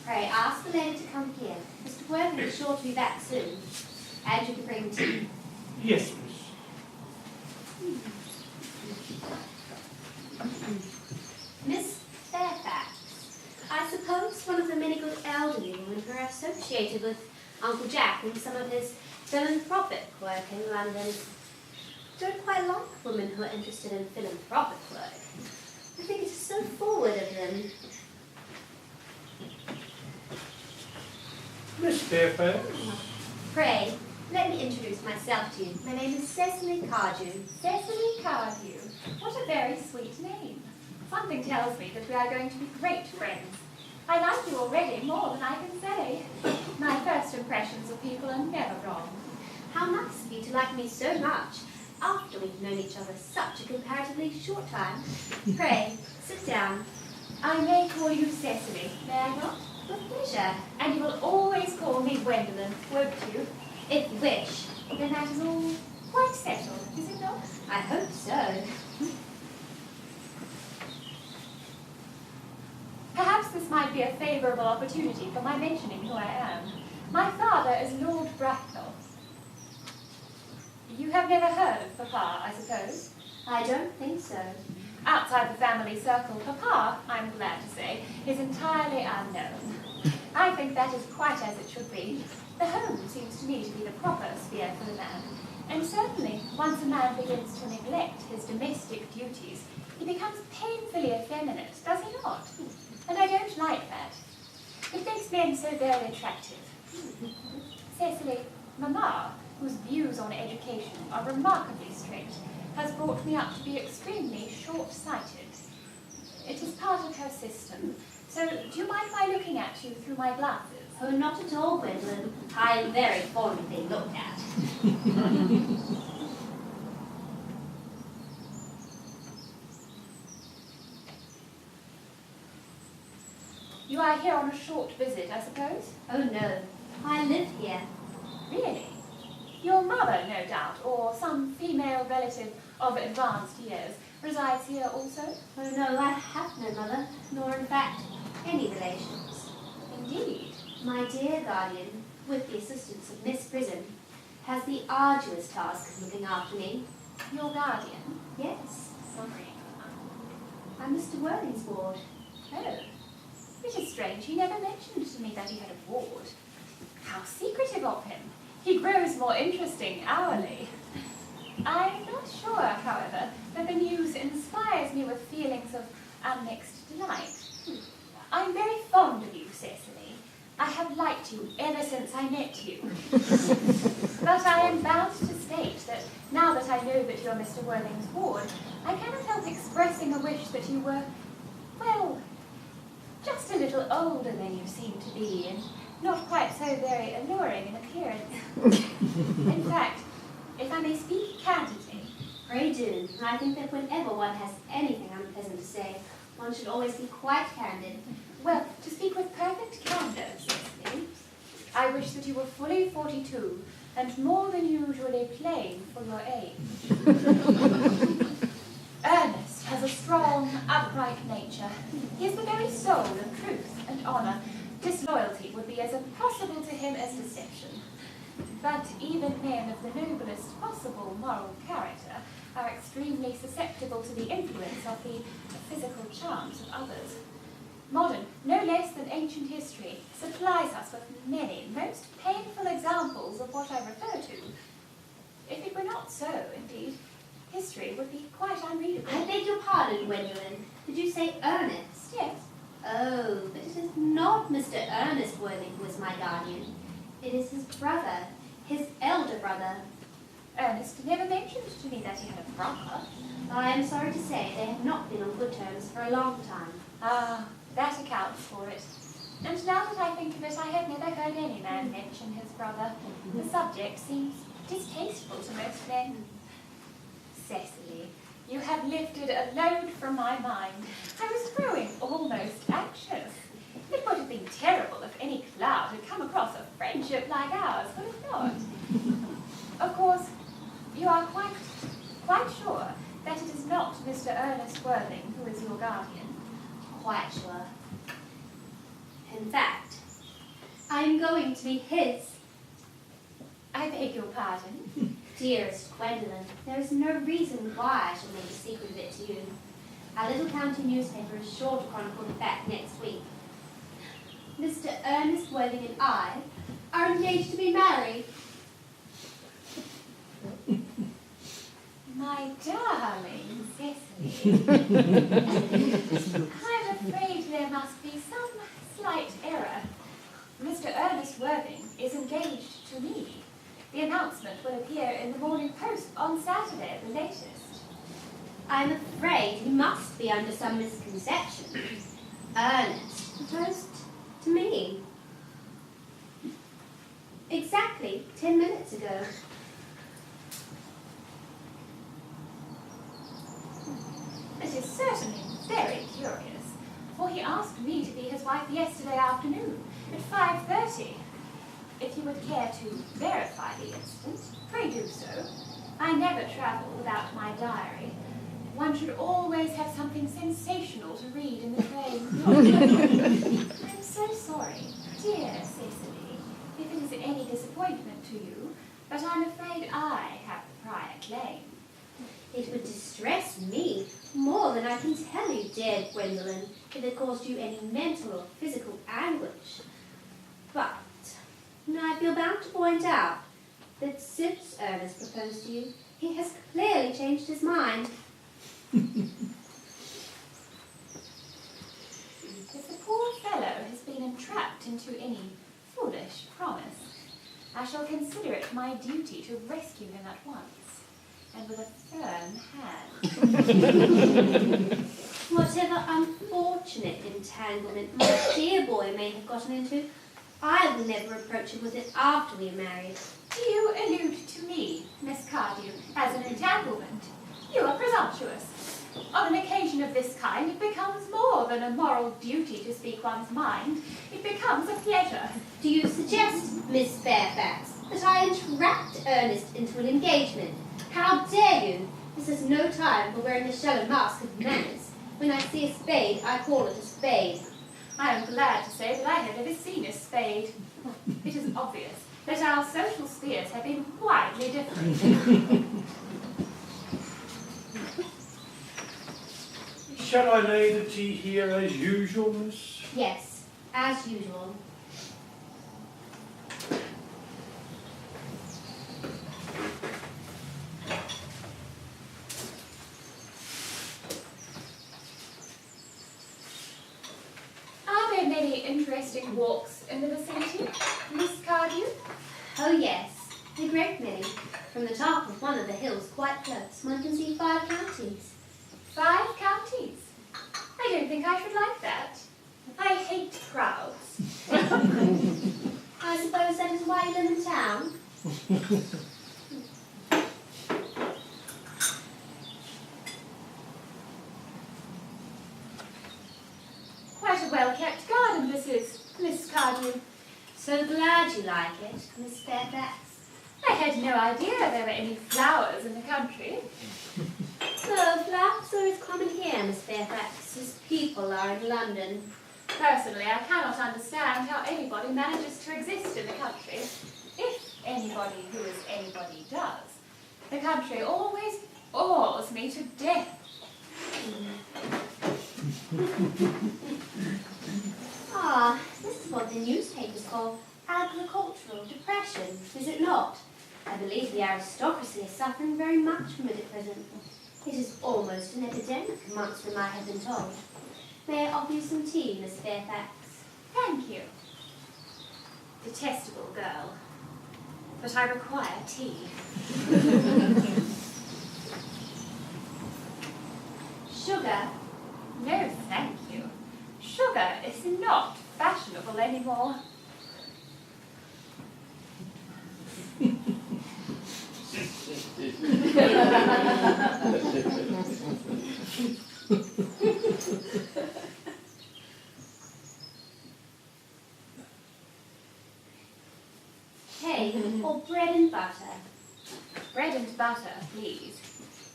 Pray ask the lady to come here. Mr. Worthing is sure to be back soon. And you can bring tea. Yes, miss. Miss Fairfax, I suppose one of the many good elderly women who are associated with Uncle Jack and some of his philanthropic work in London. Don't quite like women who are interested in philanthropic work. I think it is so forward of him. Miss Fairfax? Pray, let me introduce myself to you. My name is Cecily Cardew. Cecily Cardew. What a very sweet name. Something tells me that we are going to be great friends. I like you already more than I can say. My first impressions of people are never wrong. How nice of you to like me so much, after we've known each other such a comparatively short time. Pray, sit down. I may call you Cecily, may I not? With pleasure. And you will always call me Gwendolen, won't you? If you wish. Then that is all quite settled, is it not? I hope so. Perhaps this might be a favourable opportunity for my mentioning who I am. My father is Lord Bracknell. You have never heard of Papa, I suppose? I don't think so. Outside the family circle, Papa, I'm glad to say, is entirely unknown. I think that is quite as it should be. The home seems to me to be the proper sphere for the man. And certainly, once a man begins to neglect his domestic duties, he becomes painfully effeminate, does he not? And I don't like that. It makes men so very attractive. Cecily, Mamma, whose views on education are remarkably straight, has brought me up to be extremely short-sighted. It is part of her system. So, do you mind my looking at you through my glasses? Oh, not at all, Gwendolen. I am very fond of being looked at. You are here on a short visit, I suppose? Oh, no. I live here. Really? Your mother, no doubt, or some female relative of advanced years, resides here also? Oh, no, I have no mother, nor, in fact, any relations. Indeed. My dear guardian, with the assistance of Miss Prism, has the arduous task of looking after me. Your guardian? Yes. Sorry. I'm Mr. Worthing's ward. Oh. It is strange. He never mentioned to me that he had a ward. How secretive of him. He grows more interesting hourly. I'm not sure, however, that the news inspires me with feelings of unmixed delight. I'm very fond of you, Cecily. I have liked you ever since I met you. But I am bound to state that now that I know that you're Mr. Worthing's ward, I cannot help expressing a wish that you were, well, just a little older than you seem to be, and not quite so very alluring in appearance. In fact, if I may speak candidly... Pray do. I think that whenever one has anything unpleasant to say, one should always be quite candid. Well, to speak with perfect candour, Cecily, I wish that you were fully 42 and more than usually plain for your age. Ernest has a strong, upright nature. He is the very soul of truth and honour. Disloyalty would be as impossible to him as deception. But even men of the noblest possible moral character are extremely susceptible to the influence of the physical charms of others. Modern, no less than ancient history, supplies us with many most painful examples of what I refer to. If it were not so, indeed, history would be quite unreadable. I beg your pardon, Gwendolen. Did you say Ernest? Yes. Oh, but it is not Mr. Ernest Worthing who is my guardian. It is his brother, his elder brother. Ernest never mentioned to me that he had a brother. I am sorry to say they have not been on good terms for a long time. Ah, that accounts for it. And now that I think of it, I have never heard any man mention his brother. The subject seems distasteful to most men. Cecily, you have lifted a load from my mind. I was growing almost anxious. It would have been terrible if any cloud had come across a friendship like ours, would it not? Of course, you are quite sure that it is not Mr. Ernest Worthing who is your guardian. Quite sure. In fact, I am going to be his. I beg your pardon? Dearest Gwendolen, there is no reason why I should make a secret of it to you. Our little county newspaper is sure to chronicle the fact next week. Mr. Ernest Worthing and I are engaged to be married. My darling Cecily, I'm afraid there must be some slight error. Mr. Ernest Worthing is engaged to me. The announcement will appear in the Morning Post on Saturday at the latest. I'm afraid you must be under some misconception. Ernest proposed to me. Exactly 10 minutes ago. It is certainly very curious, for he asked me to be his wife yesterday afternoon at 5:30. If you would care to verify the incident, pray do so. I never travel without my diary. One should always have something sensational to read in the train. I'm so sorry, dear Cecily, if it is any disappointment to you, but I'm afraid I have the prior claim. It would distress me more than I can tell you, dear Gwendolen, if it caused you any mental or physical anguish. But I feel bound to point out that since Ernest proposed to you, he has clearly changed his mind. If the poor fellow has been entrapped into any foolish promise, I shall consider it my duty to rescue him at once, and with a firm hand. Whatever unfortunate entanglement my dear boy may have gotten into, I will never approach him with it after we are married. Do you allude to me, Miss Cardew, as an entanglement? You are presumptuous. On an occasion of this kind, it becomes more than a moral duty to speak one's mind. It becomes a pleasure. Do you suggest, Miss Fairfax, that I entrapped Ernest into an engagement? How dare you? This is no time for wearing the shallow mask of manners. When I see a spade, I call it a spade. I am glad to say that I have never seen a spade. It is obvious that our social spheres have been widely different. Shall I lay the tea here as usual, miss? Yes, as usual. Are there many interesting walks in the vicinity, Miss Cardew? Oh yes, a great many. From the top of one of the hills quite close, one can see 5 counties. 5 counties? I don't think I should like that. I hate crowds. I suppose that is why you live in town? Quite a well-kept garden this is, Miss Cardew. So glad you like it, Miss Fairfax. I had no idea there were any flowers in the country. So flowers are as common here, Miss Fairfax, as people are in London. Personally, I cannot understand how anybody manages to exist in the country. If anybody who is anybody does. The country always bores me to death. Ah, this is what the newspapers call agricultural depression, is it not? I believe the aristocracy is suffering very much from it at present. It is almost an epidemic amongst them, I have been told. May I offer you some tea, Miss Fairfax? Thank you. Detestable girl. But I require tea. Sugar? No, thank you. Sugar is not fashionable anymore. Cake or bread and butter? Bread and butter, please.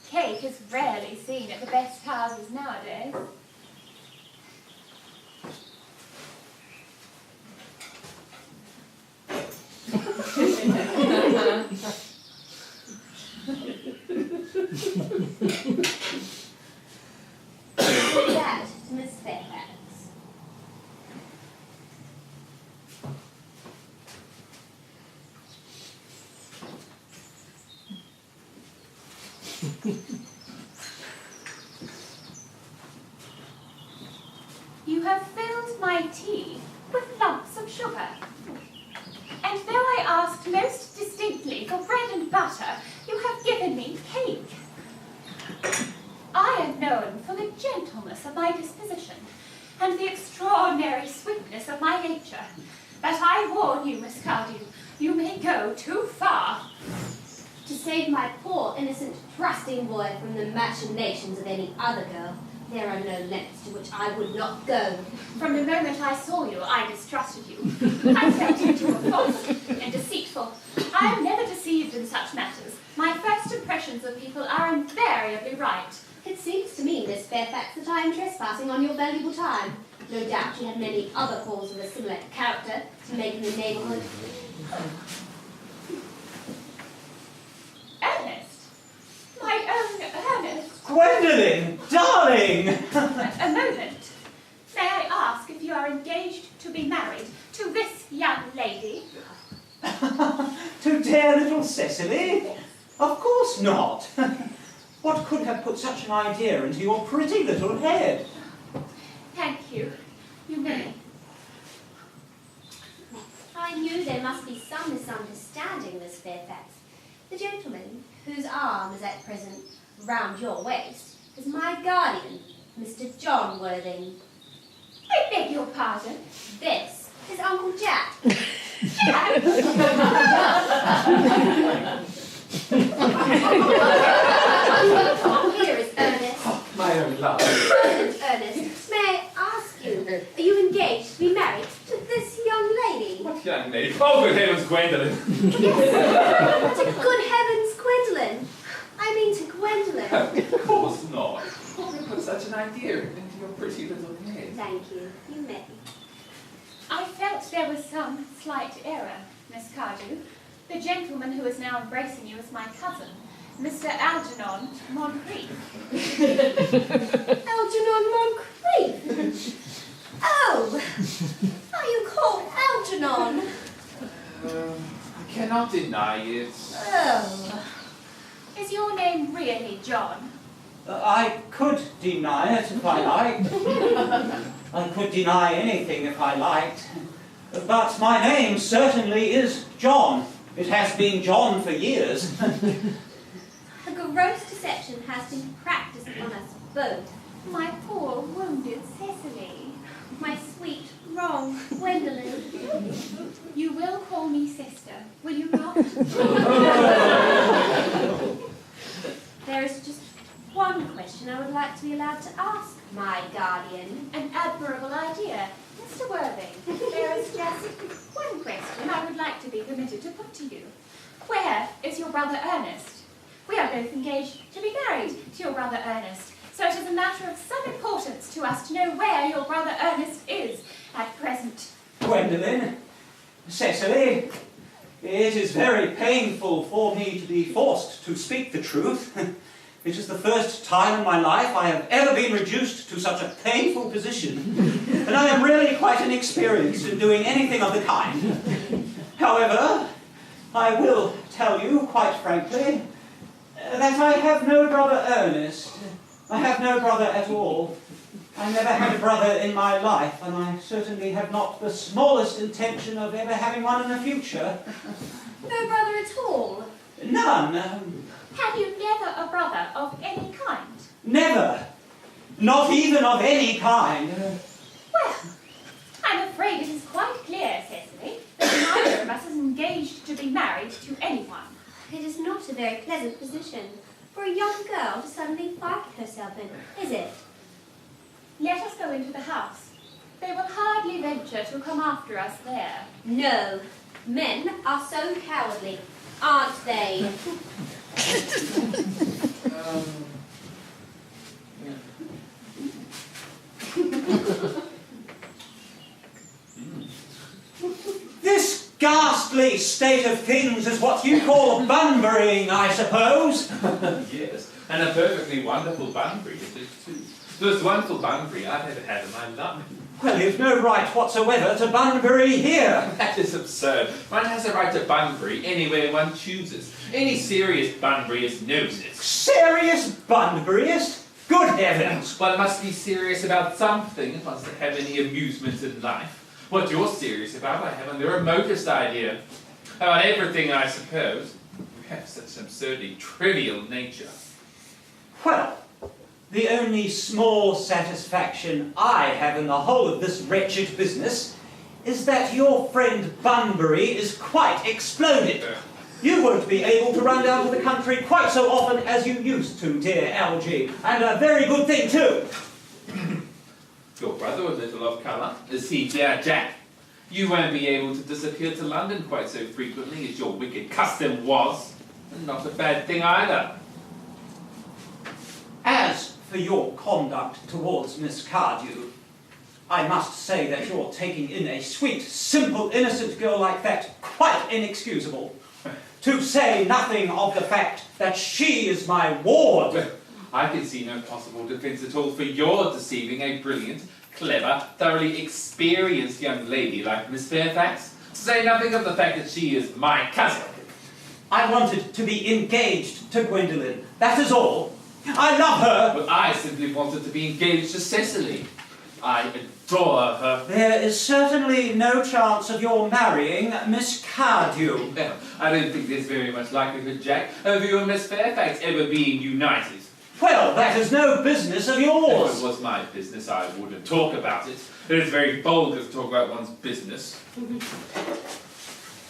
Cake is rarely seen at the best houses nowadays. That to Miss Fairfax. my tea with lumps of sugar. And though I asked most distinctly for bread and butter, you have given me cake. I am known for the gentleness of my disposition and the extraordinary sweetness of my nature. But I warn you, Miss Cardew, you may go too far. To save my poor, innocent, trusting boy from the machinations of any other girl, there are no lengths to which I would not go. From the moment I saw you, I distrusted you. I felt you were false and deceitful. I am never deceived in such matters. My first impressions of people are invariably right. It seems to me, Miss Fairfax, that I am trespassing on your valuable time. No doubt you had many other calls of a similar character to make in the neighbourhood. Ernest? My own Ernest? Gwendolen, darling! A moment. May I ask if you are engaged to be married to this young lady? To dear little Cecily? Of course not. What could have put such an idea into your pretty little head? Thank you. You may. I knew there must be some misunderstanding, Miss Fairfax. The gentleman whose arm is at present round your waist is my guardian, Mr. John Worthing. I beg your pardon. This is Uncle Jack. Jack! Here is Ernest. Oh, my own love. Ernest, may I ask you, are you engaged to be married to this young lady? What young lady? Oh, good heavens, Gwendolen. Yes, to good heavens, Gwendolen. I mean to Gwendolen. Of course not. Who would put such an idea into your pretty little head? Thank you. You may. I felt there was some slight error, Miss Cardew. The gentleman who is now embracing you is my cousin, Mr. Algernon Moncrief. Algernon Moncrief? Oh, are you called Algernon? I cannot deny it. Oh. Is your name really John? I could deny it if I liked. I could deny anything if I liked. But my name certainly is John. It has been John for years. A gross deception has been practiced upon us both. My poor wounded Cecily. My sweet, wrong Gwendolen. You will call me sister, will you not? There is just one question I would like to be allowed to ask my guardian. An admirable idea. Mr. Worthing, there is just one question I would like to be permitted to put to you. Where is your brother Ernest? We are both engaged to be married to your brother Ernest, so it is a matter of some importance to us to know where your brother Ernest is at present. Gwendolen, Cecily, it is very painful for me to be forced to speak the truth. It is the first time in my life I have ever been reduced to such a painful position, and I am really quite inexperienced in doing anything of the kind. However, I will tell you quite frankly that I have no brother Ernest. I have no brother at all. I never had a brother in my life, and I certainly have not the smallest intention of ever having one in the future. No brother at all? None. Have you never a brother of any kind? Never. Not even of any kind. Well, I'm afraid it is quite clear, Cecily, that neither of us is engaged to be married to anyone. It is not a very pleasant position for a young girl to suddenly find herself in, is it? Let us go into the house. They will hardly venture to come after us there. No. Men are so cowardly, aren't they? This ghastly state of things is what you call Bunburying, I suppose. Yes, and a perfectly wonderful Bunbury it is too. The most wonderful Bunbury I've ever had in my life. Well, you've no right whatsoever to Bunbury here. That is absurd. One has a right to Bunbury anywhere one chooses. Any serious Bunburyist knows it. Serious Bunburyist? Good heavens! One must be serious about something if one's to have any amusement in life. What you're serious about, I haven't the remotest idea. About everything, I suppose. You have such an absurdly trivial nature. Well, the only small satisfaction I have in the whole of this wretched business is that your friend Bunbury is quite exploded. You won't be able to run down to the country quite so often as you used to, dear Algie, and a very good thing too. Your brother a little off colour, is he, dear Jack? You won't be able to disappear to London quite so frequently as your wicked custom was. And not a bad thing either. As for your conduct towards Miss Cardew, I must say that you're taking in a sweet, simple, innocent girl like that quite inexcusable. To say nothing of the fact that she is my ward. I can see no possible defence at all for your deceiving a brilliant, clever, thoroughly experienced young lady like Miss Fairfax. To say nothing of the fact that she is my cousin. I wanted to be engaged to Gwendolen. That is all. I love her. But I simply wanted to be engaged to Cecily. I adore her. There is certainly no chance of your marrying Miss Cardew. Well, I don't think there's very much likelihood, Jack, of you and Miss Fairfax ever being united. Well, that is no business of yours. If it was my business, I wouldn't talk about it. It is very vulgar to talk about one's business.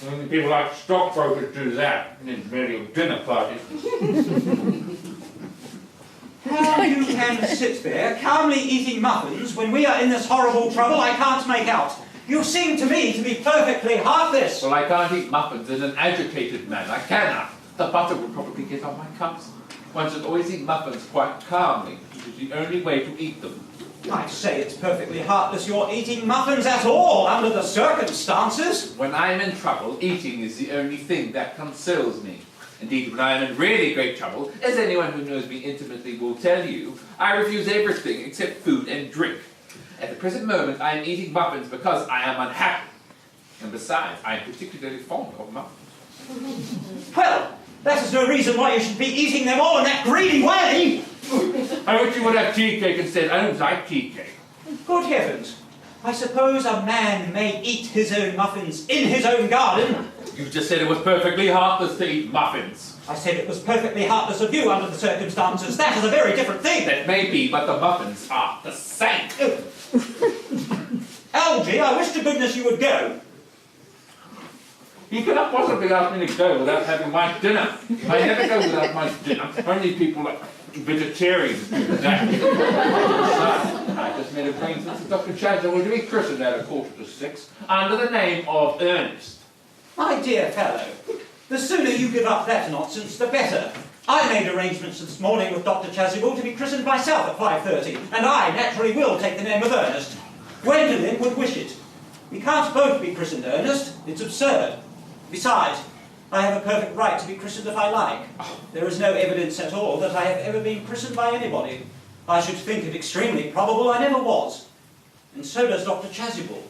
Only people like stockbrokers do that, and then merely dinner parties. How you can sit there, calmly eating muffins, when we are in this horrible trouble, I can't make out. You seem to me to be perfectly heartless. Well, I can't eat muffins in an agitated manner, can I? The butter will probably get on my cups. One should always eat muffins quite calmly. It is the only way to eat them. I say it's perfectly heartless you're eating muffins at all, under the circumstances. When I am in trouble, eating is the only thing that consoles me. Indeed, when I am in really great trouble, as anyone who knows me intimately will tell you, I refuse everything except food and drink. At the present moment, I am eating muffins because I am unhappy. And besides, I am particularly fond of muffins. Well, that is no reason why you should be eating them all in that greedy way. I wish you would have tea cake instead. I don't like tea cake. Good heavens. I suppose a man may eat his own muffins in his own garden. You just said it was perfectly heartless to eat muffins. I said it was perfectly heartless of you under the circumstances. That is a very different thing. That may be, but the muffins are the same. Algie, I wish to goodness you would go. You cannot possibly ask me to go without having my dinner. I never go without my dinner. Only people like vegetarians do that. I just made acquaintance with Dr. Chasuble to be christened at 5:45 under the name of Ernest. My dear fellow, the sooner you give up that nonsense, the better. I made arrangements this morning with Dr. Chasuble to be christened myself at 5:30, and I naturally will take the name of Ernest. Gwendolen would wish it. We can't both be christened Ernest. It's absurd. Besides, I have a perfect right to be christened if I like. There is no evidence at all that I have ever been christened by anybody. I should think it extremely probable I never was. And so does Dr. Chasuble.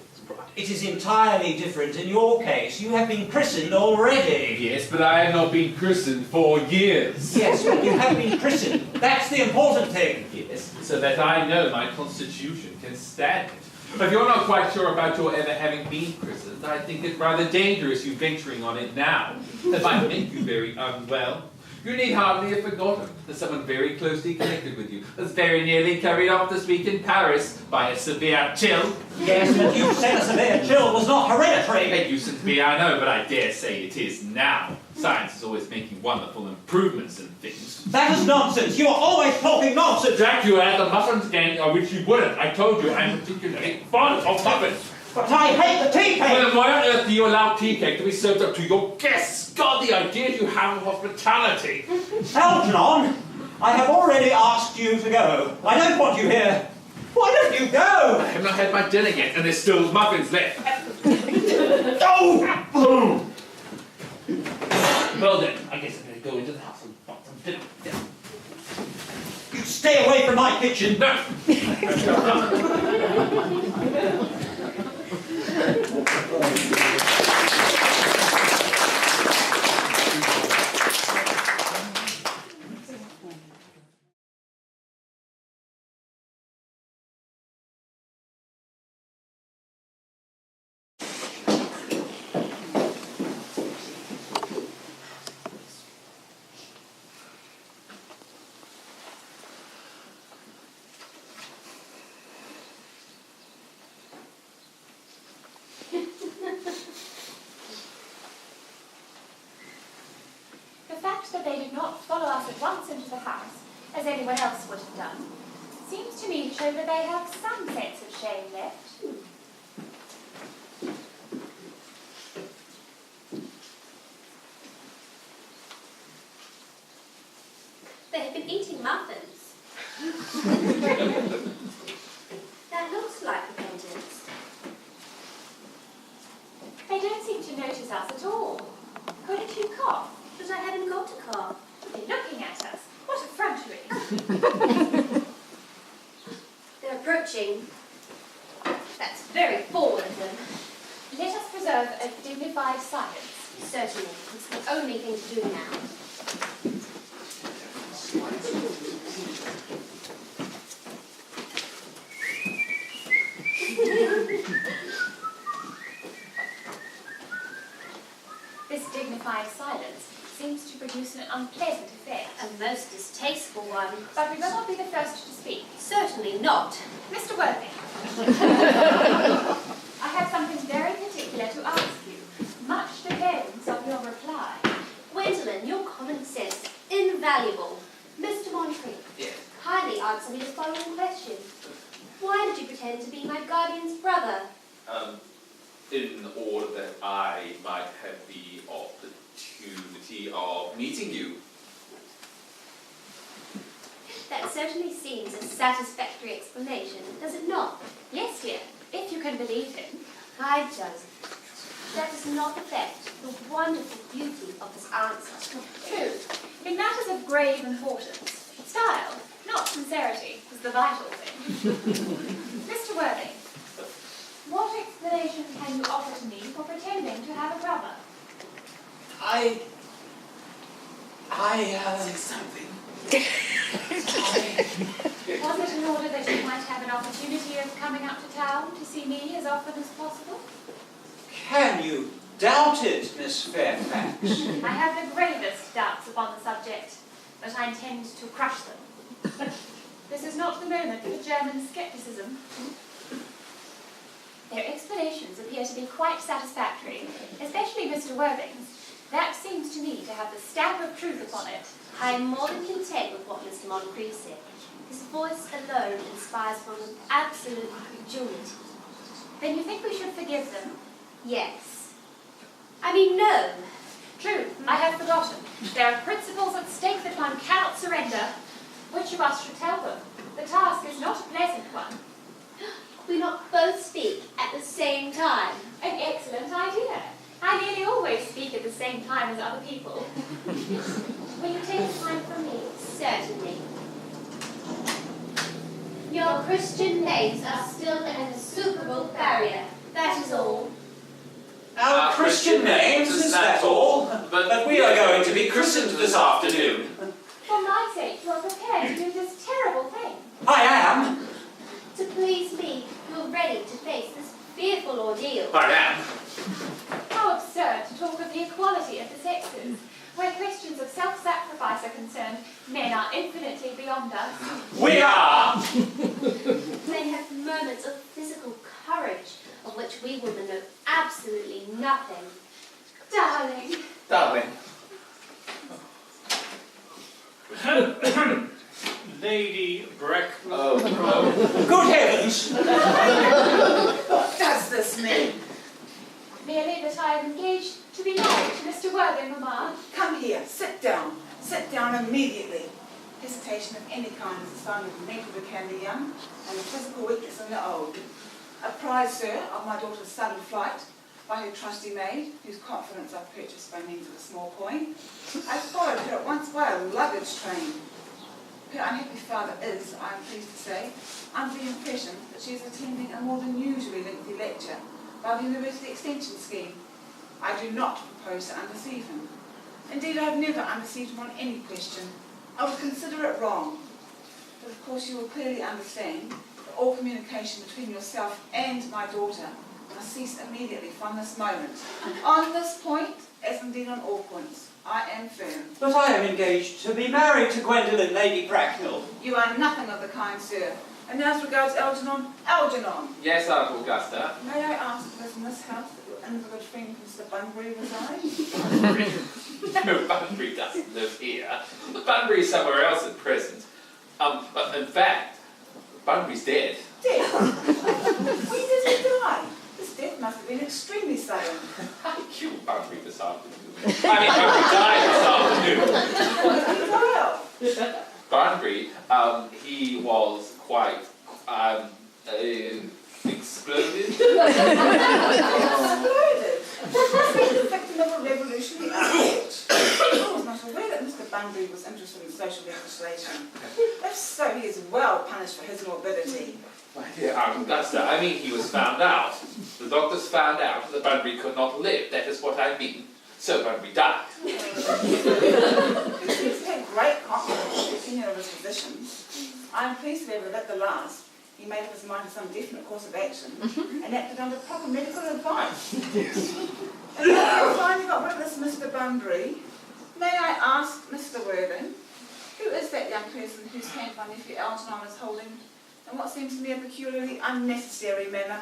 It is entirely different in your case. You have been christened already. Yes, but I have not been christened for years. Yes, but you have been christened. That's the important thing. Yes, so that I know my constitution can stand it. But if you're not quite sure about your ever having been christened, I think it rather dangerous you venturing on it now. It might make you very unwell. You need hardly have forgotten that someone very closely connected with you was very nearly carried off this week in Paris by a severe chill. Yes, but you said a severe chill was not hereditary. It used to be, I know, but I dare say it is now. Science is always making wonderful improvements in things. That is nonsense. You are always talking nonsense. Jack, you had the muffins gang, or which you wouldn't. I told you I'm particularly fond of muffins. But I hate the tea cake. Well, then why on earth do you allow tea cake to be served up to your guests? God, the idea you have of hospitality. Algernon, I have already asked you to go. I don't want you here. Why don't you go? I have not had my dinner yet, and there's still muffins left. Oh! Well then, I guess I'm going to go into the house and want some dinner. Yeah. You stay away from my kitchen. No! follow us at once into the house, as anyone else would have done, seems to me to show that they have some sense of shame left. They have been eating muffins. That looks like repentance. They don't seem to notice us at all. Couldn't you cough? But I haven't got a car. They're looking at us. What effrontery. They're approaching. That's very forward of them. Let us preserve a dignified silence. Certainly. It's the only thing to do now. This dignified silence seems to produce an unpleasant effect. A most distasteful one. But we will not be the first to speak. Certainly not. Mr. Worthing, I have something very particular to ask you. Much depends on your reply. Gwendolen, your common sense, invaluable. Mr. Moncrief, Yes. kindly answer me the following question. Why did you pretend to be my guardian's brother? In order that I might have the opportunity of meeting you. That certainly seems a satisfactory explanation, does it not? Yes, dear, if you can believe him. I don't. That does not affect the wonderful beauty of his answer. True. In matters of grave importance, style, not sincerity, is the vital thing. Mr. Worthing, what explanation can you offer to me for pretending to have a brother? Say something. Was it in order that you might have an opportunity of coming up to town to see me as often as possible? Can you doubt it, Miss Fairfax? I have the gravest doubts upon the subject, but I intend to crush them. This is not the moment for German scepticism. Their explanations appear to be quite satisfactory, especially Mr. Worthing's. That seems to me to have the stamp of truth upon it. I am more than content with what Mr. Moncrief said. His voice alone inspires one with absolute credulity. Then you think we should forgive them? Yes. I mean, no. True, I have forgotten. There are principles at stake that one cannot surrender. Which of us should tell them? The task is not a pleasant one. We not both speak at the same time. An excellent idea. I nearly always speak at the same time as other people. Will you take time from me? Certainly. Your Christian names are still an insuperable barrier. That is all. Our Christian names, is that all? But we are going to be christened this afternoon. For my sake, you are prepared to do this terrible thing. I am. To please me, you are ready to face this fearful ordeal. I am. How absurd to talk of the equality of the sexes. Where questions of self-sacrifice are concerned, men are infinitely beyond us. We are. They have moments of physical courage of which we women know absolutely nothing. Darling. Darling. Lady Bracknell. Oh, Good heavens! What does this mean? Merely that I am engaged to be married to Mr. Worthing, Mamma. Come here, sit down. Sit down immediately. Hesitation of any kind is a sign of mental decay in the young and of physical weakness in the old. Apprised, sir, of my daughter's sudden flight by her trusty maid, whose confidence I purchased by means of a small coin, I followed her at once by a luggage train. Her unhappy father is, I am pleased to say, under the impression that she is attending a more than usually lengthy lecture by the University Extension Scheme. I do not propose to undeceive him. Indeed, I have never undeceived him on any question. I would consider it wrong. But of course you will clearly understand that all communication between yourself and my daughter must cease immediately from this moment. On this point, as indeed on all points, I am firm. But I am engaged to be married to Gwendolen, Lady Bracknell. You are nothing of the kind, sir. And as regards Algernon, yes, Aunt Augusta. may I ask if in this house that your invalid friend Mr. Bunbury resides? No, Bunbury doesn't live here. Bunbury is somewhere else at present. But in fact, Bunbury's dead. Dead? When did he die? This death must have been extremely sudden. I killed Bunbury this afternoon. Bunbury died this afternoon. What did he die of? Bunbury, he was quite, exploded. Exploded? Was he the victim of a revolutionary act? I was not aware that Mr. Bunbury was interested in social legislation. If so, he is well punished for his morbidity. My dear Augusta, he was found out. The doctors found out that Bunbury could not live. That is what I mean. So Bunbury died. He seems to have great confidence in the opinion of his physicians. I am pleased to be able to, at the last, he made up his mind to some definite course of action and acted under proper medical advice. And now I finally got rid of this Mr. Bunbury. May I ask, Mr. Worthing, who is that young person whose hand my nephew Algernon is holding in what seems to me a peculiarly unnecessary manner?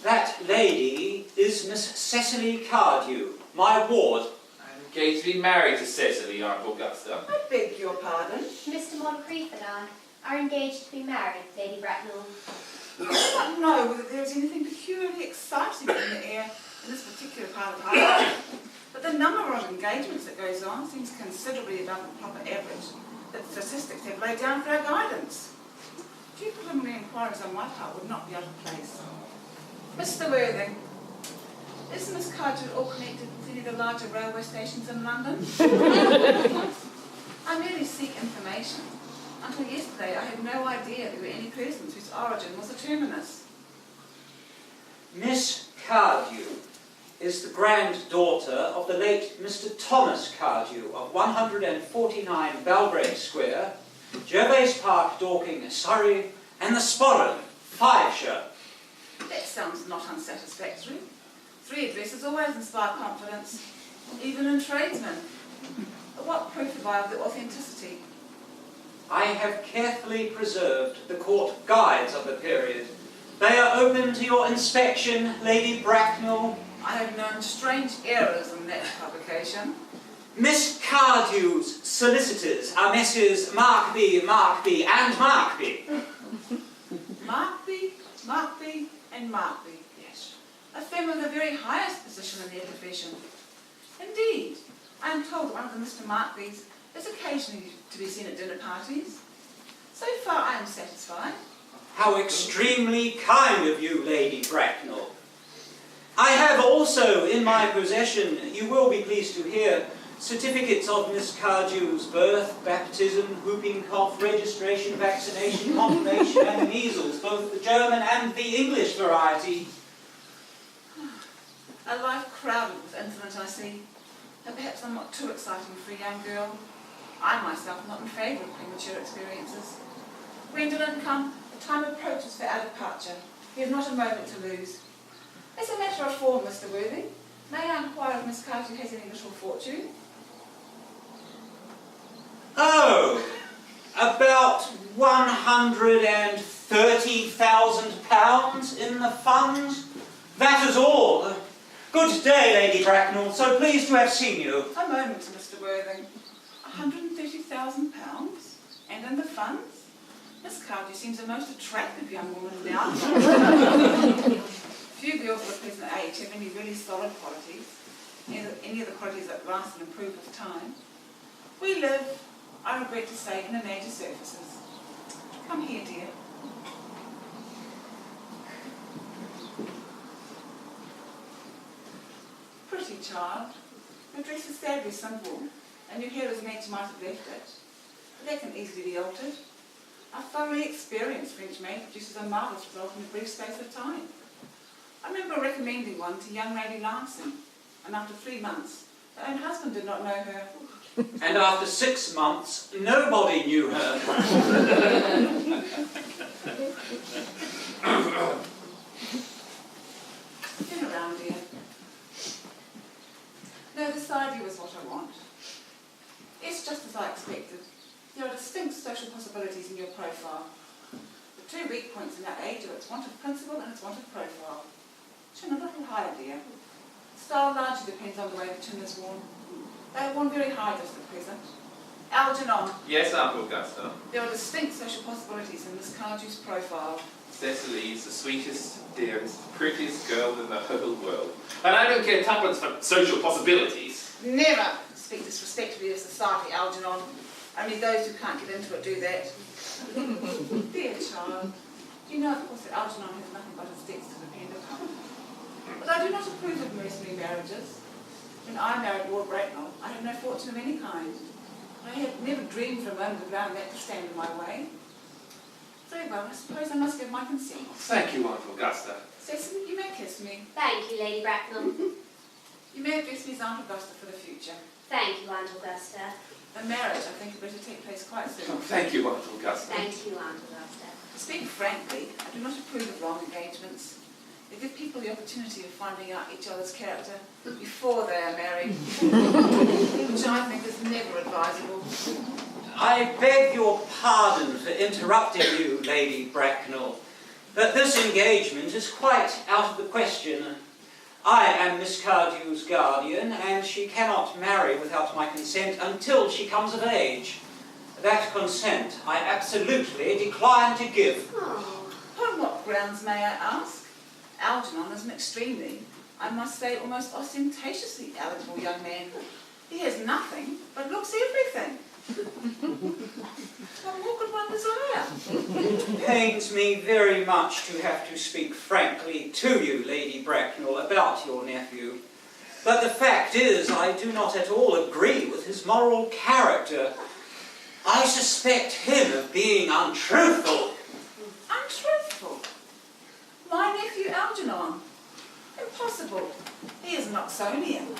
That lady is Miss Cecily Cardew, my ward. I'm engaged to be married to Cecily, Aunt Augusta. I beg your pardon. Mr. Moncrief and I are engaged to be married, Lady Bracknell. I do not know whether there is anything peculiarly exciting in the air in this particular part of Highland, but the number of engagements that goes on seems considerably above the proper average that statistics have laid down for our guidance. Few preliminary inquiries on my part would not be out of place. Mr. Worthing, is Miss Cardew at all connected with any of the larger railway stations in London? I merely seek information. Until yesterday, I had no idea there were any persons whose origin was a terminus. Miss Cardew is the granddaughter of the late Mr. Thomas Cardew of 149 Belgrave Square, Gervase Park, Dorking, Surrey, and the Sporran, Fiveshire. That sounds not unsatisfactory. 3 addresses always inspire confidence, even in tradesmen. But what proof have I of the authenticity? I have carefully preserved the court guides of the period. They are open to your inspection, Lady Bracknell. I have known strange errors in that publication. Miss Cardew's solicitors are Messrs. Markby, and Markby. Markby, and Markby. Yes. A firm of the very highest position in their profession. Indeed, I am told that one of the Mr. Markbys is occasionally to be seen at dinner parties. So far I am satisfied. How extremely kind of you, Lady Bracknell. I have also in my possession, you will be pleased to hear, certificates of Miss Cardew's birth, baptism, whooping cough, registration, vaccination, confirmation, and measles, both the German and the English variety. A life crowded with incident, I see. And perhaps I'm not too exciting for a young girl. I myself am not in favour of premature experiences. Gwendolen, come. The time approaches for our departure. We have not a moment to lose. As a matter of form, Mr. Worthing, may I inquire if Miss Cardew has any little fortune? Oh, about £130,000 in the fund. That is all. Good day, Lady Bracknell. So pleased to have seen you. A moment, Mr. Worthing. £130,000? And in the funds? Miss Cardew seems a most attractive young woman now. Few girls of the present age have any really solid qualities, any of the qualities that last and improve with time. We live, I regret to say, in an age of surfaces. Come here, dear. Pretty child. Your dress is sadly simple, and your hair is neat you might have left it. But that can easily be altered. A thoroughly experienced French maid produces a marvellous result in a brief space of time. I remember recommending one to young Lady Lansing, and after 3 months, her own husband did not know her. And after 6 months, nobody knew her. Turn around, dear. No, this side view is what I want. It's just as I expected. There are distinct social possibilities in your profile. The 2 weak points in that age are its want of principle and its want of profile. Chin a little higher, dear. Style largely depends on the way the chin is worn. They are one very high just at present. Algernon, Yes, Aunt Augusta. there are distinct social possibilities in Miss Cardew's profile. Cecily is the sweetest, dearest, prettiest girl in the whole world. And I don't care tuppence for social possibilities. Never speak disrespectfully of society, Algernon. Only those who can't get into it do that. Dear child, do you know, of course, that Algernon has nothing but his debts to depend upon. But I do not approve of mercenary marriages. When I married Lord Bracknell, I had no fortune of any kind. I had never dreamed for a moment of allowing that to stand in my way. Very well, I suppose I must give my consent. Thank you, Aunt Augusta. Cecily, you may kiss me. Thank you, Lady Bracknell. You may address me as Aunt Augusta for the future. Thank you, Aunt Augusta. The marriage, I think, had better take place quite soon. Thank you, Aunt Augusta. Thank you, Aunt Augusta. To speak frankly, I do not approve of long engagements. They give people the opportunity of finding out each other's character before they are married, which I think is never advisable. I beg your pardon for interrupting you, Lady Bracknell, but this engagement is quite out of the question. I am Miss Cardew's guardian, and she cannot marry without my consent until she comes of age. That consent I absolutely decline to give. Oh. Upon what grounds, may I ask? Algernon is an extremely, I must say almost ostentatiously eligible young man. He has nothing, but looks everything. What more could one desire? It pains me very much to have to speak frankly to you, Lady Bracknell, about your nephew. But the fact is, I do not at all agree with his moral character. I suspect him of being untruthful. Untruthful? My nephew Algernon? Impossible. He is an Oxonian.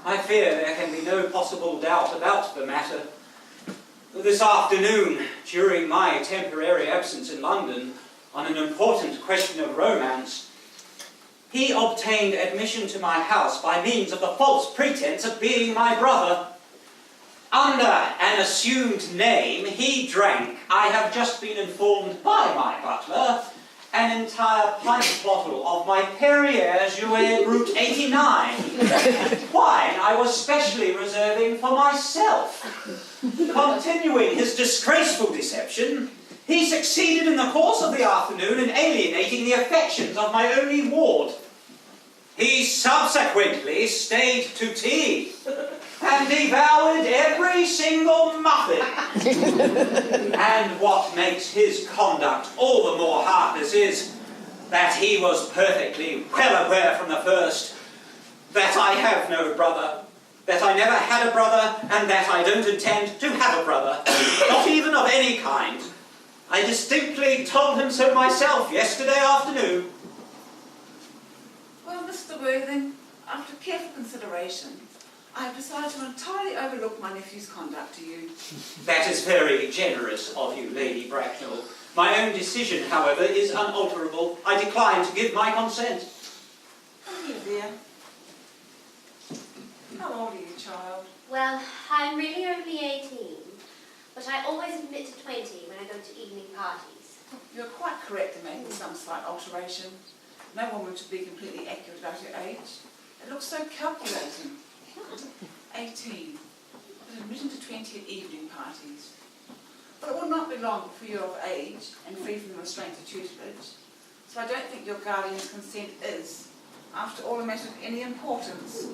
I fear there can be no possible doubt about the matter. This afternoon, during my temporary absence in London, on an important question of romance, he obtained admission to my house by means of the false pretense of being my brother. Under an assumed name, he drank, I have just been informed by my butler, an entire pint bottle of my Perrier Jouet Brut 89. Wine I was specially reserving for myself. Continuing his disgraceful deception, he succeeded in the course of the afternoon in alienating the affections of my only ward. He subsequently stayed to tea and devoured every single muffin. And what makes his conduct all the more heartless is that he was perfectly well aware from the first that I have no brother, that I never had a brother, and that I don't intend to have a brother, not even of any kind. I distinctly told him so myself yesterday afternoon. Well, Mr. Worthing, after careful consideration, I have decided to entirely overlook my nephew's conduct to you. That is very generous of you, Lady Bracknell. My own decision, however, is unalterable. I decline to give my consent. Oh, dear. How old are you, child? Well, I'm really only 18, but I always admit to 20 when I go to evening parties. You're quite correct in making some slight alteration. No woman should be completely accurate about her age. It looks so calculating. 18, but admitting to 20 at evening parties. But it will not be long before you're of age and free from the restraints of tutelage. So I don't think your guardian's consent is, after all, a matter of any importance.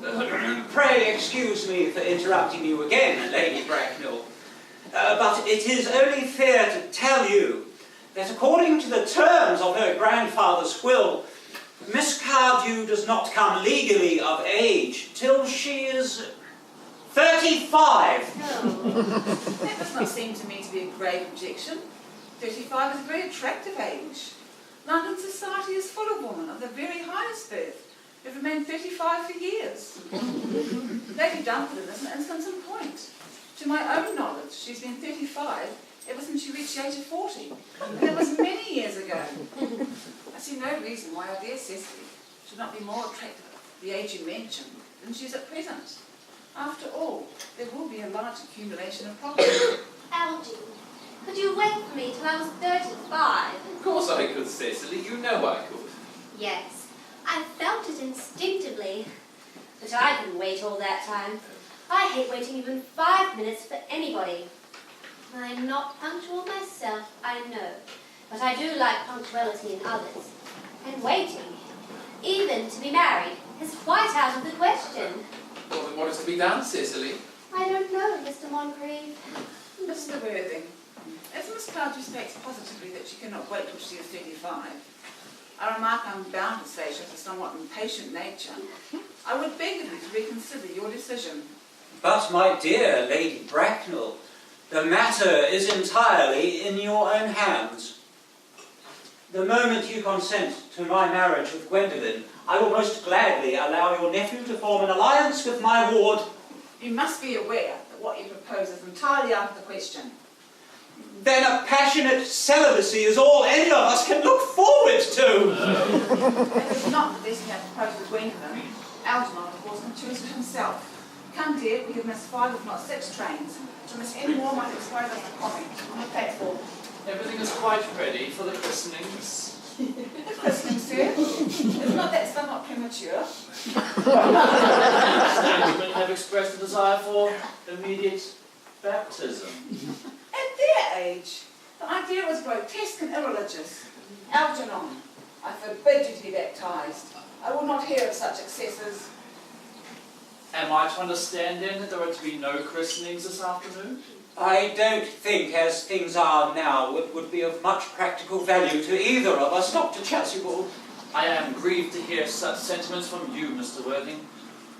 Pray excuse me for interrupting you again, Lady Bracknell. But it is only fair to tell you that according to the terms of her grandfather's will, Miss Cardew does not come legally of age till she is 35. No. That does not seem to me to be a grave objection. 35 is a very attractive age. London society is full of women of the very highest birth who have remained 35 for years. Lady Dunford is an instance in point. To my own knowledge, she's been 35 ever since she reached the age of 40, and that was many years ago. I see no reason why our dear Cecily should not be more attractive at the age you mentioned than she is at present. After all, there will be a large accumulation of property. Algie, could you wait for me till I was 35? Of course I could, Cecily. You know I could. Yes, I felt it instinctively, but I couldn't wait all that time. I hate waiting even 5 minutes for anybody. I'm not punctual myself, I know, but I do like punctuality in others. And waiting, even to be married, is quite out of the question. Well, then what is to be done, Cecily? I don't know, Mr. Moncrief. Mr. Worthing, as Miss Cardew states positively that she cannot wait till she is 35, I remark I'm bound to say she has a somewhat impatient nature. I would beg of you to reconsider your decision. But, my dear Lady Bracknell, the matter is entirely in your own hands. The moment you consent to my marriage with Gwendolen, I will most gladly allow your nephew to form an alliance with my ward. You must be aware that what you propose is entirely out of the question. Then a passionate celibacy is all any of us can look forward to. It is not the destiny I propose with Gwendolen. Algernon, of course, can choose for himself. Come, dear, we have missed 5 if not 6 trains. To miss any more might expose us to comment on the platform. Everything is quite ready for the christenings. The christening, sir? Is not that somewhat premature? Statesmen have expressed a desire for immediate baptism. At their age, the idea was grotesque and irreligious. Algernon, I forbid you to be baptised. I will not hear of such excesses. Am I to understand then that there are to be no christenings this afternoon? I don't think, as things are now, it would be of much practical value to either of us, Dr. Chasuble. I am grieved to hear such sentiments from you, Mr. Worthing.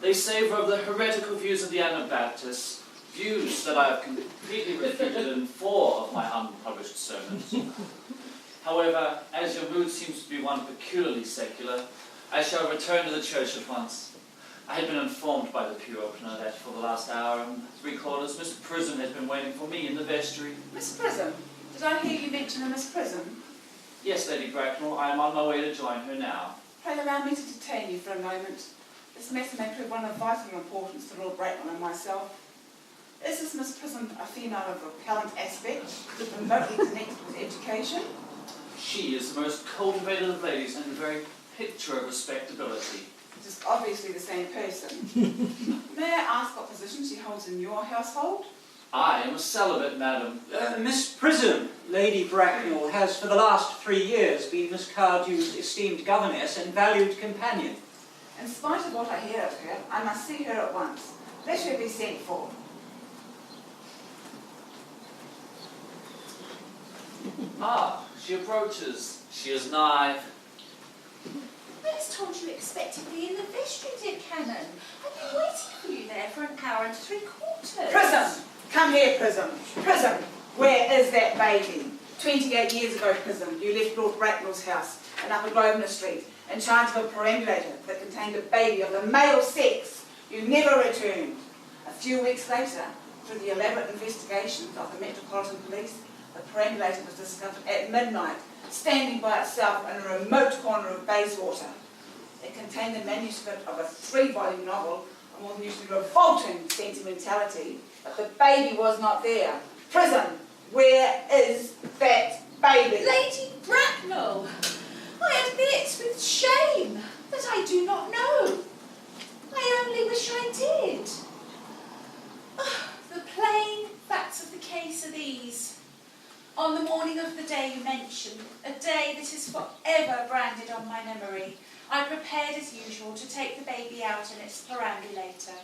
They savour of the heretical views of the Anabaptists, views that I have completely refuted in 4 of my unpublished sermons. However, as your mood seems to be one peculiarly secular, I shall return to the church at once. I had been informed by the pew opener that for the last hour and 3/4 Miss Prism has been waiting for me in the vestry. Miss Prism? Did I hear you mention a Miss Prism? Yes, Lady Bracknell, I am on my way to join her now. Pray allow me to detain you for a moment. This matter may prove one of vital importance to Lord Bracknell and myself. Is this Miss Prism a female of repellent aspect, remotely connected with education? She is the most cultivated of ladies and the very picture of respectability. It is obviously the same person. May I ask what position she holds in your household? I am a celibate, madam. Miss Prism, Lady Bracknell, has for the last 3 years been Miss Cardew's esteemed governess and valued companion. In spite of what I hear of her, I must see her at once. Let her be sent for. Ah, she approaches. She is nigh. I was told you expected me in the vestry, dear Canon. I've been waiting for you there for an hour and 3/4. Prism! Come here, Prism. Prism, where is that baby? 28 years ago, Prism, you left Lord Bracknell's house in Upper Grosvenor Street in charge of a perambulator that contained a baby of the male sex. You never returned. A few weeks later, through the elaborate investigations of the Metropolitan Police, the perambulator was discovered at midnight, standing by itself in a remote corner of Bayswater. It contained the manuscript of a 3-volume novel of more than usually revolting sentimentality, but the baby was not there. Prism, where is that baby? Lady Bracknell, I admit with shame that I do not know. I only wish I did. The plain facts of the case are these. On the morning of the day you mentioned, a day that is forever branded on my memory, I prepared as usual to take the baby out in its perambulator.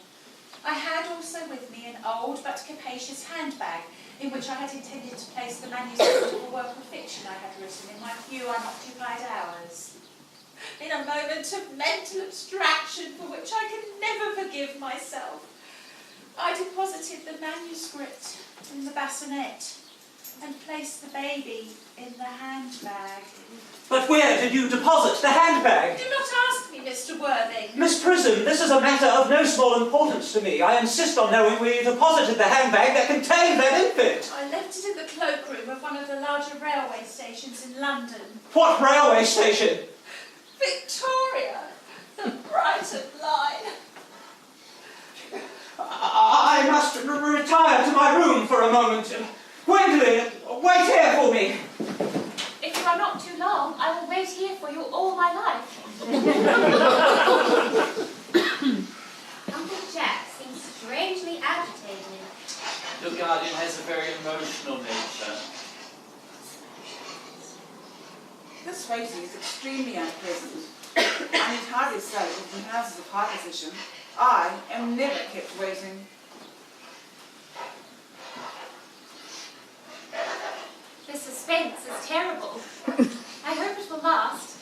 I had also with me an old but capacious handbag in which I had intended to place the manuscript of a work of fiction I had written in my few unoccupied hours. In a moment of mental abstraction for which I can never forgive myself, I deposited the manuscript in the bassinet and placed the baby in the handbag. But where did you deposit the handbag? Do not ask me, Mr. Worthing. Miss Prism, this is a matter of no small importance to me. I insist on knowing where you deposited the handbag that contained that infant. I left it in the cloakroom of one of the larger railway stations in London. What railway station? Victoria, the Brighton line. I must retire to my room for a moment. Gwendolen, wait here for me. If you are not too long, I will wait here for you all my life. Uncle Jack seems strangely agitated. Your guardian has a very emotional nature. This waiting is extremely unpleasant. I need hardly say that in houses of high position, I am never kept waiting. The suspense is terrible. I hope it will last.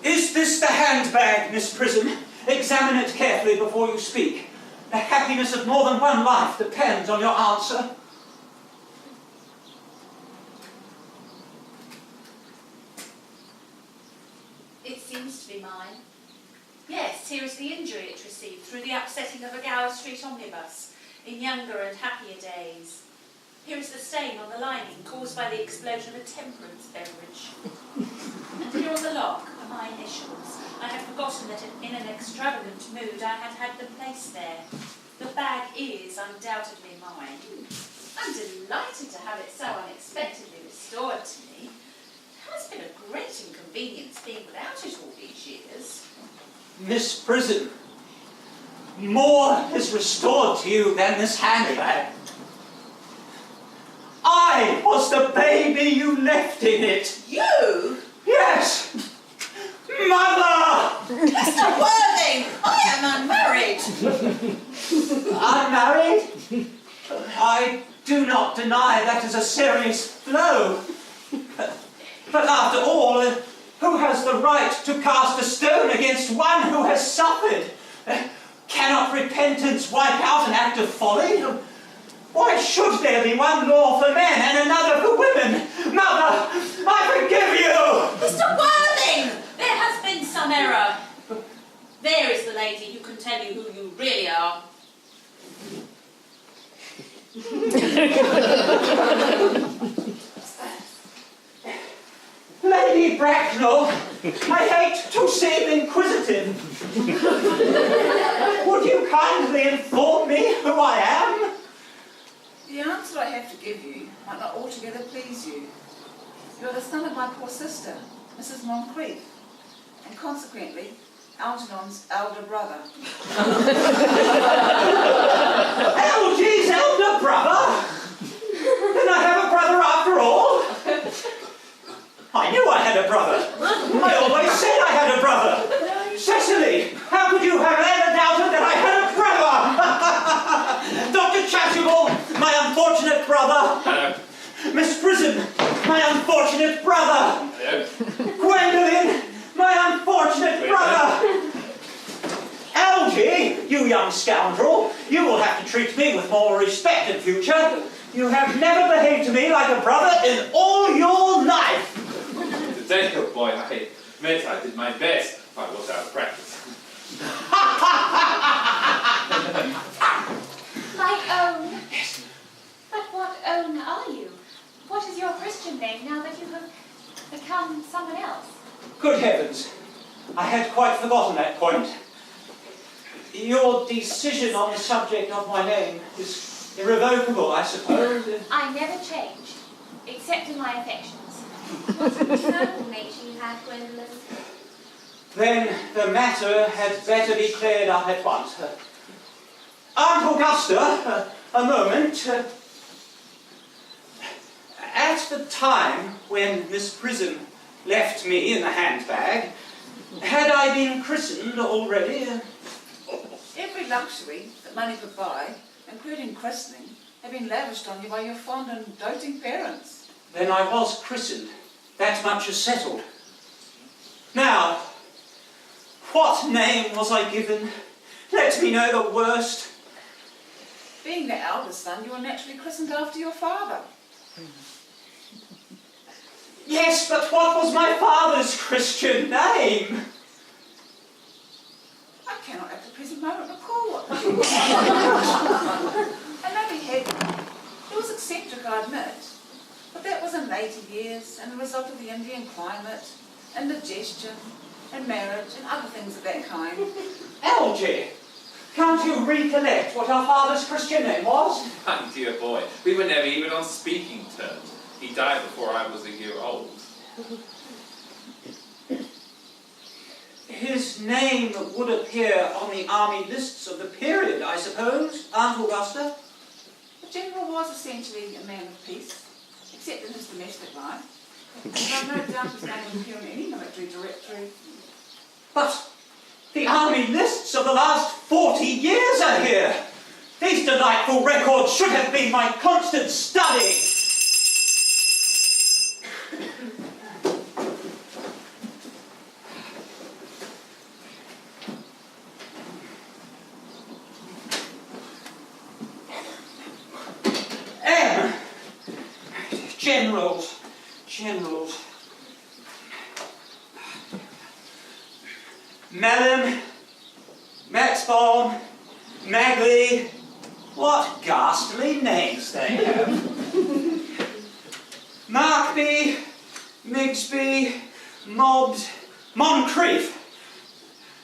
Is this the handbag, Miss Prism? Examine it carefully before you speak. The happiness of more than one life depends on your answer. It seems to be mine. Yes, here is the injury it received through the upsetting of a Gower Street omnibus in younger and happier days. Here is the stain on the lining caused by the explosion of a temperance beverage. And here on the lock are my initials. I had forgotten that in an extravagant mood I had had them placed there. The bag is undoubtedly mine. I'm delighted to have it so unexpectedly restored to me. It has been a great inconvenience being without it all these years. Miss Prism, more is restored to you than this handbag. I was the baby you left in it. You? Yes! Mother! Mr. Worthing, I am unmarried. Unmarried? I do not deny that is a serious blow. But after all, who has the right to cast a stone against one who has suffered? Cannot repentance wipe out an act of folly? Why should there be one law for men and another for women? Mother, I forgive you! Mr. Worthing, there has been some error. There is the lady who can tell you who you really are. Lady Bracknell, I hate to seem inquisitive. Would you kindly inform me who I am? The answer I have to give you might not altogether please you. You are the son of my poor sister, Mrs. Moncrief, and consequently, Algernon's elder brother. Algy's elder brother? Then I have a brother after all? I knew I had a brother. I always said I had a brother. Cecily, how could you have ever doubted that I had a brother? Dr. Chasuble, my unfortunate brother. Hello. Miss Prism, my unfortunate brother. Hello. Gwendolen, my unfortunate brother. Algy, you young scoundrel, you will have to treat me with more respect in future. You have never behaved to me like a brother in all your life. Today, oh boy, I admit I did my best if I was out of practice. My own? But what own are you? What is your Christian name now that you have become someone else? Good heavens, I had quite forgotten that point. Your decision on the subject of my name is irrevocable, I suppose. I never change, except in my affections. What a terrible nature you have, Gwendolen. Then the matter had better be cleared up at once. Aunt Augusta, a moment. At the time when Miss Prism left me in the handbag, had I been christened already? Every luxury that money could buy, including christening, had been lavished on you by your fond and doting parents. Then I was christened. That much is settled. Now, what name was I given? Let me know the worst. Being the eldest son, you were naturally christened after your father. Yes, but what was my father's Christian name? I cannot at the present moment recall what. I know he had. It was eccentric, I admit. But that was in later years, and the result of the Indian climate, and digestion, and marriage, and other things of that kind. Algy, can't you recollect what our father's Christian name was? My dear boy, we were never even on speaking terms. He died before I was a year old. His name would appear on the army lists of the period, I suppose, Aunt Augusta? The general was essentially a man of peace, except in his domestic life. And I've no doubt his name would appear in any military directory. But the army lists of the last 40 years are here. These delightful records should have been my constant study. Generals. Mellon, Maxbaum, Magley, what ghastly names they have. Markby, Migsby, Mobbs, Moncrief,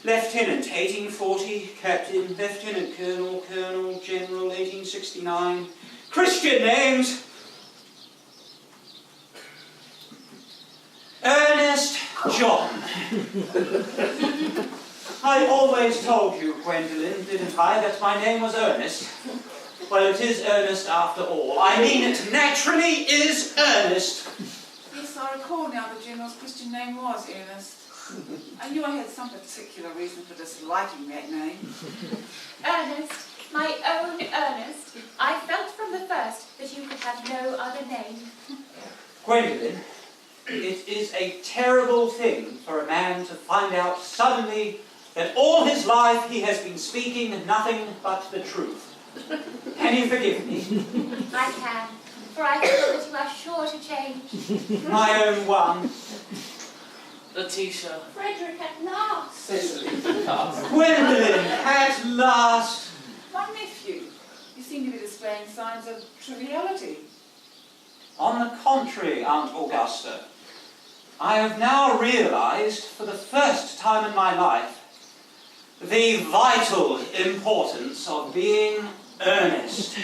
Lieutenant 1840, Captain, Lieutenant Colonel, Colonel, General 1869, Christian names. Ernest John. I always told you, Gwendolen, didn't I, that my name was Ernest? Well, it is Ernest after all. I mean, it naturally is Ernest. Yes, I recall now the General's Christian name was Ernest. I knew I had some particular reason for disliking that name. Ernest, my own Ernest. I felt from the first that you could have no other name. Gwendolen, it is a terrible thing for a man to find out suddenly that all his life he has been speaking nothing but the truth. Can you forgive me? I can, for I feel that you are sure to change. My own one. Letitia. Frederick, at last. Cecily. Gwendolen, at last. My nephew, you seem to be displaying signs of triviality. On the contrary, Aunt Augusta, I have now realized for the first time in my life the vital importance of being earnest.